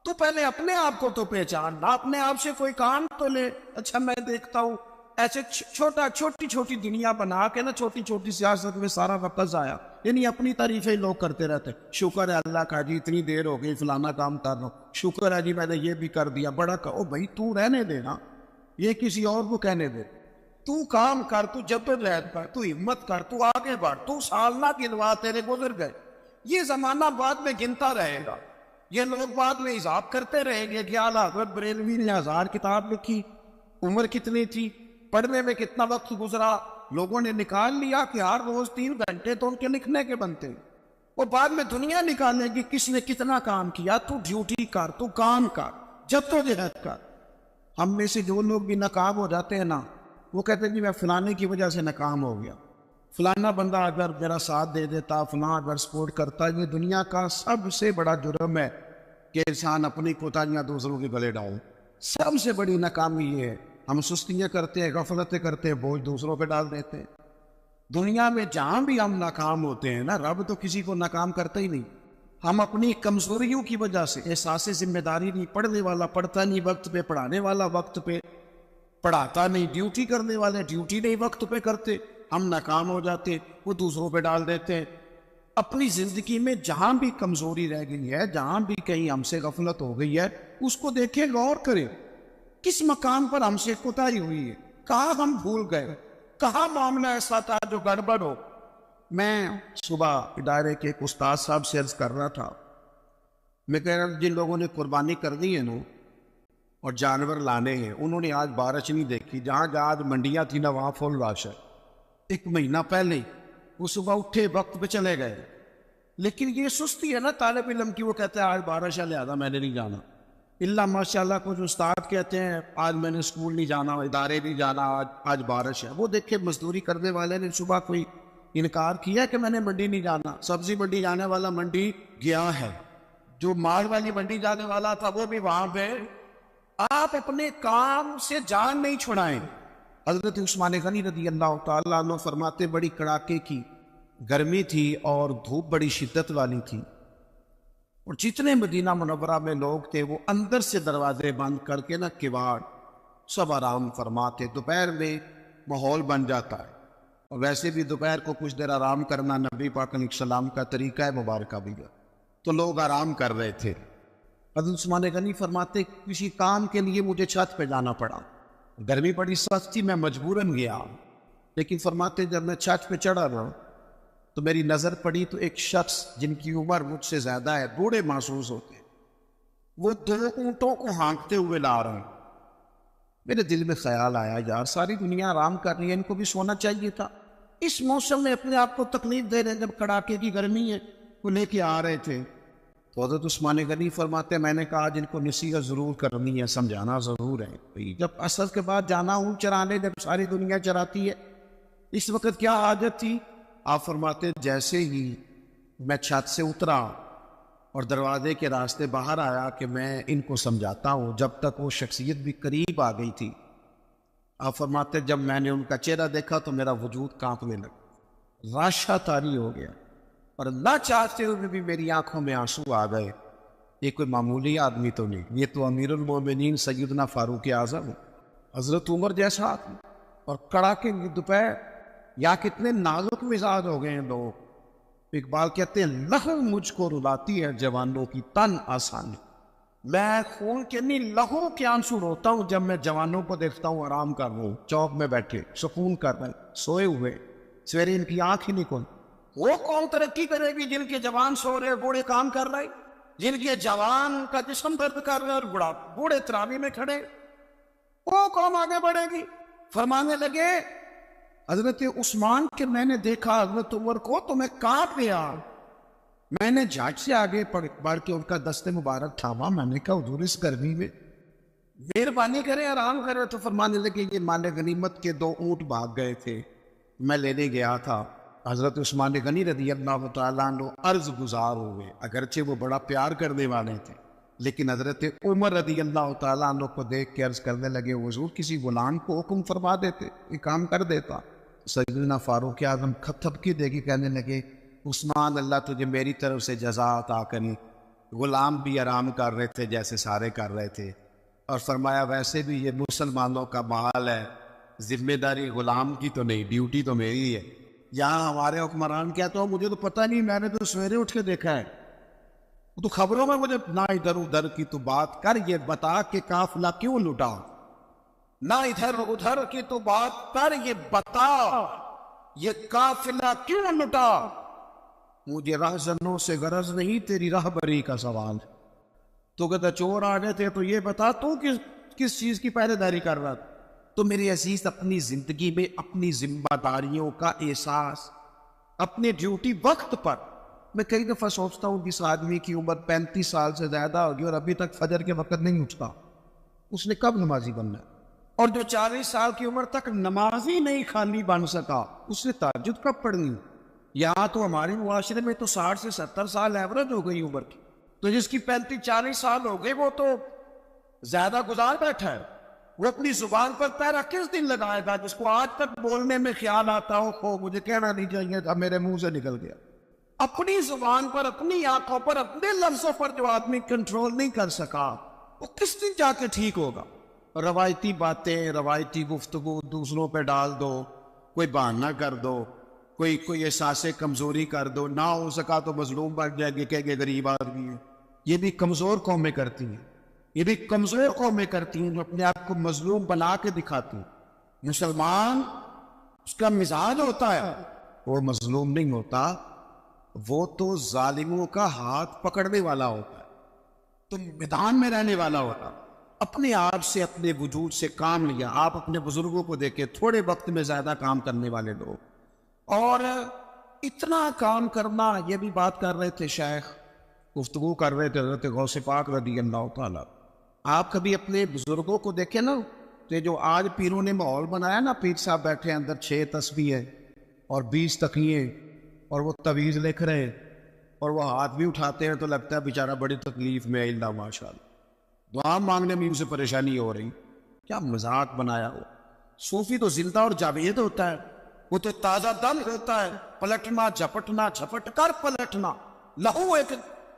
تو پہلے اپنے آپ کو تو پہچان نہ, اپنے آپ سے کوئی کام تو لے. اچھا میں دیکھتا ہوں ایسے چھوٹی چھوٹی دنیا بنا کے نا, چھوٹی چھوٹی سیاست میں سارا وقت ضائع, یعنی اپنی تعریفیں لوگ کرتے رہتے. شکر ہے اللہ کا جی اتنی دیر ہو گئی فلانا کام کر رہا ہوں, شکر ہے جی میں نے یہ بھی کر دیا. بڑا کہو بھائی تو رہنے دینا, یہ کسی اور کو کہنے دے. تو کام کر, تو جدوجہد کر, تو ہمت کر, تو آگے بڑھ. تو سال نہ گنوا, تیرے گزر گئے. یہ زمانہ بعد میں گنتا رہے گا, یہ لوگ بعد میں حساب کرتے رہیں گے کہ اعلیٰ حضرت بریلوی نے 1000 کتاب لکھی, عمر کتنی تھی, پڑھنے میں کتنا وقت گزرا. لوگوں نے نکال لیا کہ ہر روز 3 گھنٹے تو ان کے لکھنے کے بنتے ہیں. اور بعد میں دنیا نکالنے گی کس نے کتنا کام کیا. تو ڈیوٹی کر, تو کام کر, جدوجہد کر. ہم میں سے جو لوگ بھی ناکام ہو جاتے ہیں نا, وہ کہتے ہیں کہ میں فلانے کی وجہ سے ناکام ہو گیا. فلانا بندہ اگر میرا ساتھ دے دیتا, فلاں اگر سپورٹ کرتا. یہ دنیا کا سب سے بڑا جرم ہے کہ انسان اپنی کوتاہیاں دوسروں کے گلے ڈالے. سب سے بڑی ناکامی یہ ہے. ہم سستیاں کرتے ہیں, غفلتیں کرتے ہیں, بوجھ دوسروں پہ ڈال دیتے ہیں. دنیا میں جہاں بھی ہم ناکام ہوتے ہیں نا, رب تو کسی کو ناکام کرتا ہی نہیں. ہم اپنی کمزوریوں کی وجہ سے, احساس ذمہ داری نہیں, پڑھنے والا پڑھتا نہیں وقت پہ, پڑھانے والا وقت پہ پڑھاتا نہیں, ڈیوٹی کرنے والے ڈیوٹی نہیں وقت پہ کرتے, ہم ناکام ہو جاتے, وہ دوسروں پہ ڈال دیتے ہیں. اپنی زندگی میں جہاں بھی کمزوری رہ گئی ہے, جہاں بھی کہیں ہم سے غفلت ہو گئی ہے, اس کو دیکھیں, غور کریں کس مقام پر ہم سے کوتاہی ہوئی ہے, کہاں ہم بھول گئے, کہاں معاملہ ایسا تھا جو گڑبڑ ہو. میں صبح ادارے کے ایک استاد صاحب سے عرض کر رہا تھا, میں کہہ رہا جن لوگوں نے قربانی کرنی ہے نا اور جانور لانے ہیں, انہوں نے آج بارش نہیں دیکھی. جہاں جہاں آج منڈیاں تھیں نا وہاں فل رش ہے. 1 مہینہ پہلے وہ صبح اٹھے وقت پہ چلے گئے. لیکن یہ سستی ہے نا طالب علم کی, وہ کہتے ہیں آج بارش ہے لہذا میں نے نہیں جانا. اللہ ماشاء اللہ کچھ استاد کہتے ہیں آج میں نے اسکول نہیں جانا, ادارے نہیں جانا, آج بارش ہے. وہ دیکھے مزدوری کرنے والے نے صبح کوئی انکار کیا کہ میں نے منڈی نہیں جانا. سبزی منڈی جانے والا منڈی گیا ہے, جو مال والی منڈی جانے والا تھا وہ بھی وہاں پہ. آپ اپنے کام سے جان نہیں چھڑائیں. حضرت عثمان غنی رضی اللہ تعالیٰ عنہ فرماتے بڑی کڑاکے کی گرمی تھی اور دھوپ بڑی شدت والی تھی, اور جتنے مدینہ منورہ میں لوگ تھے وہ اندر سے دروازے بند کر کے نا کواڑ سب آرام فرماتے. دوپہر میں ماحول بن جاتا ہے, اور ویسے بھی دوپہر کو کچھ دیر آرام کرنا نبی پاک علیہ السلام کا طریقہ ہے مبارکہ بھی ہے. تو لوگ آرام کر رہے تھے. حضرت عثمان غنی فرماتے کسی کام کے لیے مجھے چھت پہ جانا پڑا, گرمی بڑی سخت تھی, میں مجبوراً گیا. لیکن فرماتے جب میں چھت پہ چڑھا نا تو میری نظر پڑی تو ایک شخص جن کی عمر مجھ سے زیادہ ہے, بوڑھے محسوس ہوتے, وہ 2 اونٹوں کو ہانکتے ہوئے لا رہے ہیں. میرے دل میں خیال آیا یار ساری دنیا آرام کر رہی ہے, ان کو بھی سونا چاہیے تھا. اس موسم میں اپنے آپ کو تکلیف دے رہے, جب کڑاکے کی گرمی ہے, وہ لے کے آ رہے تھے. تو حضرت عثمان غنی فرماتے میں نے کہا جن کو نصیحت ضرور کرنی ہے, سمجھانا ضرور ہے. جب عصر کے بعد جانا ہوں چرانے, جب ساری دنیا چراتی ہے, اس وقت کیا حاجت تھی. آپ فرماتے جیسے ہی میں چھت سے اترا اور دروازے کے راستے باہر آیا کہ میں ان کو سمجھاتا ہوں, جب تک وہ شخصیت بھی قریب آ گئی تھی. آپ فرماتے جب میں نے ان کا چہرہ دیکھا تو میرا وجود کانپنے لگا, راشا طاری ہو گیا, اور اللہ چاہتے ہوئے بھی میری آنکھوں میں آنسو آ گئے. یہ کوئی معمولی آدمی تو نہیں, یہ تو امیر المومنین سیدنا فاروق اعظم, حضرت عمر جیسا آدمی. اور کڑاکے کی دوپہر, یا کتنے نازک مزاج ہو گئے ہیں لوگ. اقبال کہتے ہیں لہو مجھ کو رلاتی ہے جوانوں کی تن آسانی. میں خون کے نہیں لہو کے آنسو روتا ہوں جب میں جوانوں کو دیکھتا ہوں آرام کر رہا ہوں, چوک میں بیٹھے سکون کر رہے, سوئے ہوئے, سویرے ان کی آنکھ ہی نہیں کھل. وہ کون ترقی کرے گی جن کے جوان سو رہے, بوڑھے کام کر رہے, جن کے جوان کا جسم درد کر رہے اور بوڑھے تراوی میں کھڑے, وہ قوم آگے بڑھے گی. فرمانے لگے حضرت عثمان کہ میں نے دیکھا حضرت عمر کو تو میں کانپ گیا. میں نے جھٹ سے آگے بڑھ کے ان کا دست مبارک تھاما. میں نے کہا حضور اس گرمی میں مہربانی کرے آرام کرے. تو فرمانے لگے یہ مال غنیمت کے 2 اونٹ بھاگ گئے تھے, میں لینے گیا تھا. حضرت عثمان غنی رضی اللہ تعالیٰ عنہ عرض گزار ہوئے, اگرچہ وہ بڑا پیار کرنے والے تھے, لیکن حضرت عمر رضی اللہ تعالیٰ عنہ کو دیکھ کے عرض کرنے لگے حضور کسی غلام کو حکم فرما دیتے, یہ کام کر دیتا. سیدنا فاروق اعظم تھپکی دے کے کہنے لگے عثمان اللہ تجھے میری طرف سے جزا عطا کرے. غلام بھی آرام کر رہے تھے جیسے سارے کر رہے تھے, اور فرمایا ویسے بھی یہ مسلمانوں کا مال ہے, ذمہ داری غلام کی تو نہیں, ڈیوٹی تو میری ہے. یہاں ہمارے حکمران کہتے ہو مجھے تو پتہ نہیں, میں نے تو سویرے اٹھ کے دیکھا ہے, تو خبروں میں مجھے نہ ادھر ادھر کی تو بات کر, یہ بتا کہ قافلہ کیوں لٹا, نہ ادھر ادھر کی تو بات کر, یہ بتا یہ قافلہ کیوں لٹا. مجھے راہزنوں سے غرض نہیں, تیری راہبری کا سوال. تو کہتا چور آ گئے تھے تو یہ بتا تو کس چیز کی پہرے داری کر رہا تھا. تو میرے عزیز اپنی زندگی میں اپنی ذمہ داریوں کا احساس, اپنی ڈیوٹی وقت پر. میں کئی دفعہ سوچتا ہوں کس آدمی کی عمر 35 سال سے زیادہ ہوگی اور ابھی تک فجر کے وقت نہیں اٹھتا, اس نے کب نمازی بننا ہے؟ اور جو 40 سال کی عمر تک نمازی نہیں خالی بن سکا, اس نے تہجد کب پڑھنی؟ یہاں تو ہمارے معاشرے میں تو 60 سے 70 سال ایوریج ہو گئی عمر کی, تو جس کی 35-40 سال ہو گئے وہ تو زیادہ گزار بیٹھا ہے. وہ اپنی زبان پر پیرا کس دن لگائے گا جس کو آج تک بولنے میں خیال آتا ہو مجھے کہنا نہیں چاہیے تھا, میرے منہ سے نکل گیا. اپنی زبان پر, اپنی آنکھوں پر, اپنے لفظوں پر جو آدمی کنٹرول نہیں کر سکا وہ کس دن جا کے ٹھیک ہوگا؟ روایتی باتیں, روایتی گفتگو دوسروں پہ ڈال دو, کوئی بہانہ کر دو, کوئی احساس کمزوری کر دو, نہ ہو سکا تو مظلوم بن جائے گی, کہ غریب آدمی ہے. یہ بھی کمزور قومیں کرتی ہیں, یہ بھی کمزور قومیں کرتی ہیں جو اپنے آپ کو مظلوم بنا کے دکھاتی ہیں. مسلمان اس کا مزاج ہوتا ہے, وہ مظلوم نہیں ہوتا, وہ تو ظالموں کا ہاتھ پکڑنے والا ہوتا ہے, تو میدان میں رہنے والا ہوتا. اپنے آپ سے, اپنے وجود سے کام لیا. آپ اپنے بزرگوں کو دیکھیں, تھوڑے وقت میں زیادہ کام کرنے والے لوگ, اور اتنا کام کرنا. یہ بھی بات کر رہے تھے شیخ, گفتگو کر رہے تھے حضرت غوث پاک رضی اللہ تعالیٰ. آپ کبھی اپنے بزرگوں کو دیکھیں نا, کہ جو آج پیروں نے ماحول بنایا نا, پیر صاحب بیٹھے اندر 6 تسبیح ہیں اور 20 تقیے, اور وہ تویز لکھ رہے ہیں, اور وہ ہاتھ بھی اٹھاتے ہیں تو لگتا ہے بیچارہ بڑی تکلیف میں, اللہ ماشاء اللہ, دعا مانگنے میں اسے پریشانی ہو رہی. کیا مذاق بنایا ہو. صوفی تو زندہ اور جاوید ہوتا ہے, وہ تو تازہ دم ہوتا ہے, پلٹنا جھپٹنا, جھپٹ کر پلٹنا, لہو ایک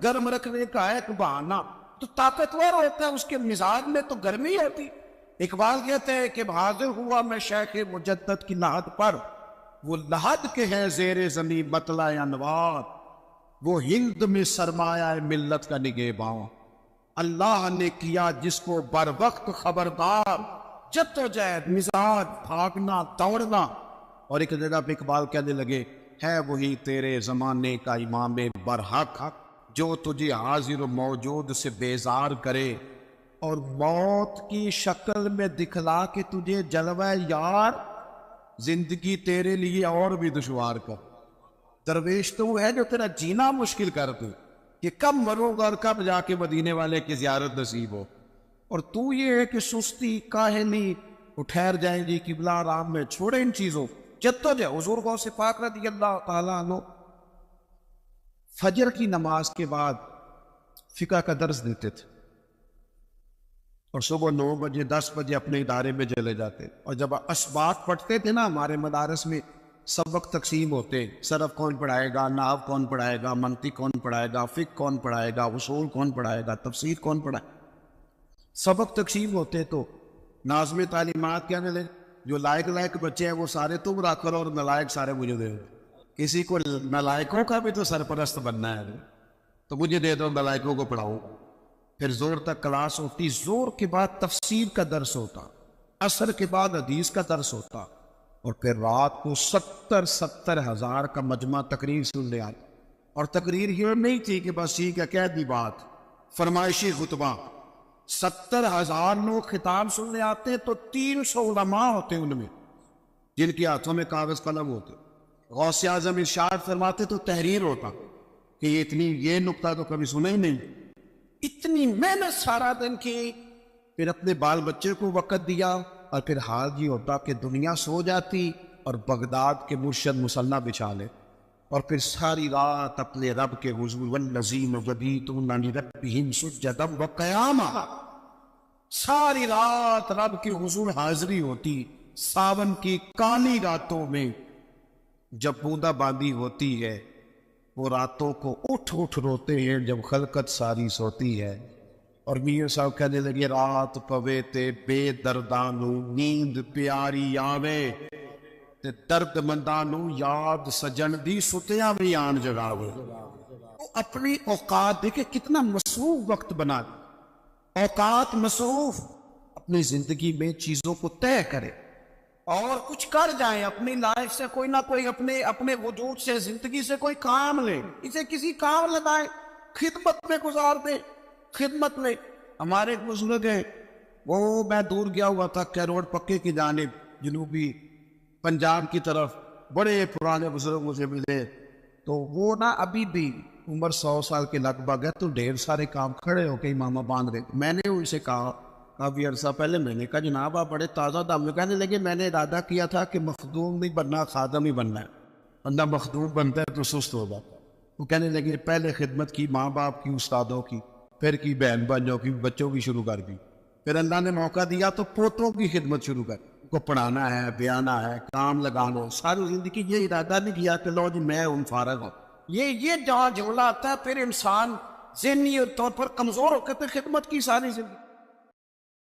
گرم رکھنے کا ایک بہانہ. تو طاقتور ہوتا ہے, اس کے مزاج میں تو گرمی ہوتی. اقبال کہتے ہیں کہ حاضر ہوا میں شیخ مجدد کی لحد پر, وہ لحد کے ہیں زیر زمین مطلع انوار, وہ ہند میں سرمایہ ملت کا نگہباں. اللہ نے کیا جس کو بر وقت خبردار, جدوجہد مزاج بھاگنا دوڑنا. اور ایک جگہ پہ اقبال کہنے لگے ہے وہی تیرے زمانے کا امام برحق, جو تجھے حاضر و موجود سے بیزار کرے, اور موت کی شکل میں دکھلا کے تجھے جلوہ یار, زندگی تیرے لیے اور بھی دشوار کر. درویش تو وہ ہے جو تیرا جینا مشکل کر دے, کہ کب مروں گا اور کب جا کے مدینے والے کی زیارت نصیب ہو. اور تو یہ ہے کہ سستی کاہلی ٹھہر جائیں گی قبلہ آرام میں, چھوڑے ان چیزوں. جدوجہد. حضور غوث پاک رضی اللہ تعالیٰ عنہ فجر کی نماز کے بعد فقہ کا درس دیتے تھے, اور صبح 9 بجے 10 بجے اپنے ادارے میں چلے جاتے. اور جب اسباق پڑھتے تھے نا, ہمارے مدارس میں سبق تقسیم ہوتے, صرف کون پڑھائے گا, نحو کون پڑھائے گا, منطق کون پڑھائے گا, فقہ کون پڑھائے گا, اصول کون پڑھائے گا, تفسیر کون پڑھائے گا, سبق تقسیم ہوتے. تو ناظم تعلیمات کہنے لگے جو لائق بچے ہیں وہ سارے تم رکھ کرو, اور نالائق سارے مجھے دے دو. کسی کو نالائقوں کا بھی تو سرپرست بننا ہے, تو مجھے دے دو, نالائقوں کو پڑھاؤ. پھر زور تک کلاس ہوتی, زور کے بعد تفسیر کا درس ہوتا, عصر کے بعد حدیث کا درس ہوتا, اور پھر رات کو 70 ہزار کا مجمع تقریر سننے آتا. اور تقریر یہ نہیں تھی کہ بس ٹھیک ہے کہہ دی بات, فرمائشی خطبہ. 70,000 لوگ خطاب سننے آتے ہیں, تو 300 علماء ہوتے ہیں ان میں, جن کے ہاتھوں میں کاغذ قلم ہوتے. غوث اعظم ارشاد فرماتے تو تحریر ہوتا کہ یہ نقطہ تو کبھی سنا ہی نہیں. اتنی محنت سارا دن کی, پھر اپنے بال بچے کو وقت دیا، اور پھر حال یہ ہوتا کہ دنیا سو جاتی اور بغداد کے مرشد مصلی بچھا لے، اور پھر ساری رات اپنے رب کے حضور والذین یبیتون لربہم سجدا وقیاما، ساری رات رب کے حضور حاضری ہوتی۔ ساون کی کالی راتوں میں جب بوندا باندی ہوتی ہے، وہ راتوں کو اٹھ اٹھ روتے ہیں جب خلقت ساری سوتی ہے۔ اور میاں صاحب کہنے لگے رات پوے تے بے دردانو نیند پیاری آوے، تے درد مندانو یاد سجن دی ستیاں بھی آن جگاوے۔ تو اپنی اوقات دیکھے کتنا مصروف وقت بنا دے، اوقات مصروف، اپنی زندگی میں چیزوں کو طے کرے اور کچھ کر جائیں، اپنی لائف سے کوئی نہ کوئی، اپنے وجود سے، زندگی سے کوئی کام لے، اسے کسی کام لگائیں، خدمت میں گزار دے، خدمت میں۔ ہمارے ایک بزرگ ہیں، وہ میں دور گیا ہوا تھا کیروڑ پکے کی جانب، جنوبی پنجاب کی طرف، بڑے پرانے بزرگ مجھے ملے، تو وہ نا ابھی بھی عمر 100 سال کے لگ بھگ ہے، تو ڈھیر سارے کام کھڑے ہو کے امامہ باندھ رہے۔ میں نے ان سے کہا کافی عرصہ پہلے، میں نے کہا جناب آپ بڑے تازہ دم میں، کہنے لگے میں نے ارادہ کیا تھا کہ مخدوم نہیں بننا، خادم ہی بننا ہے، بندہ مخدوم بنتا ہے تو سست ہو جاتا ہے۔ وہ کہنے لگے پہلے خدمت کی ماں باپ کی، استادوں کی، پھر کی بہن بھائیوں کی، بچوں کی شروع کر دی، پھر اللہ نے موقع دیا تو پوتوں کی خدمت شروع کر، ان کو پڑھانا ہے، بیانا ہے، کام لگانا، ساری زندگی یہ ارادہ نہیں کیا کہ لو جی میں ان فارغ ہوں۔ یہ جہاں جملہ آتا ہے پھر انسان ذہنی طور پر کمزور ہو کے پھر خدمت کی ساری زندگی۔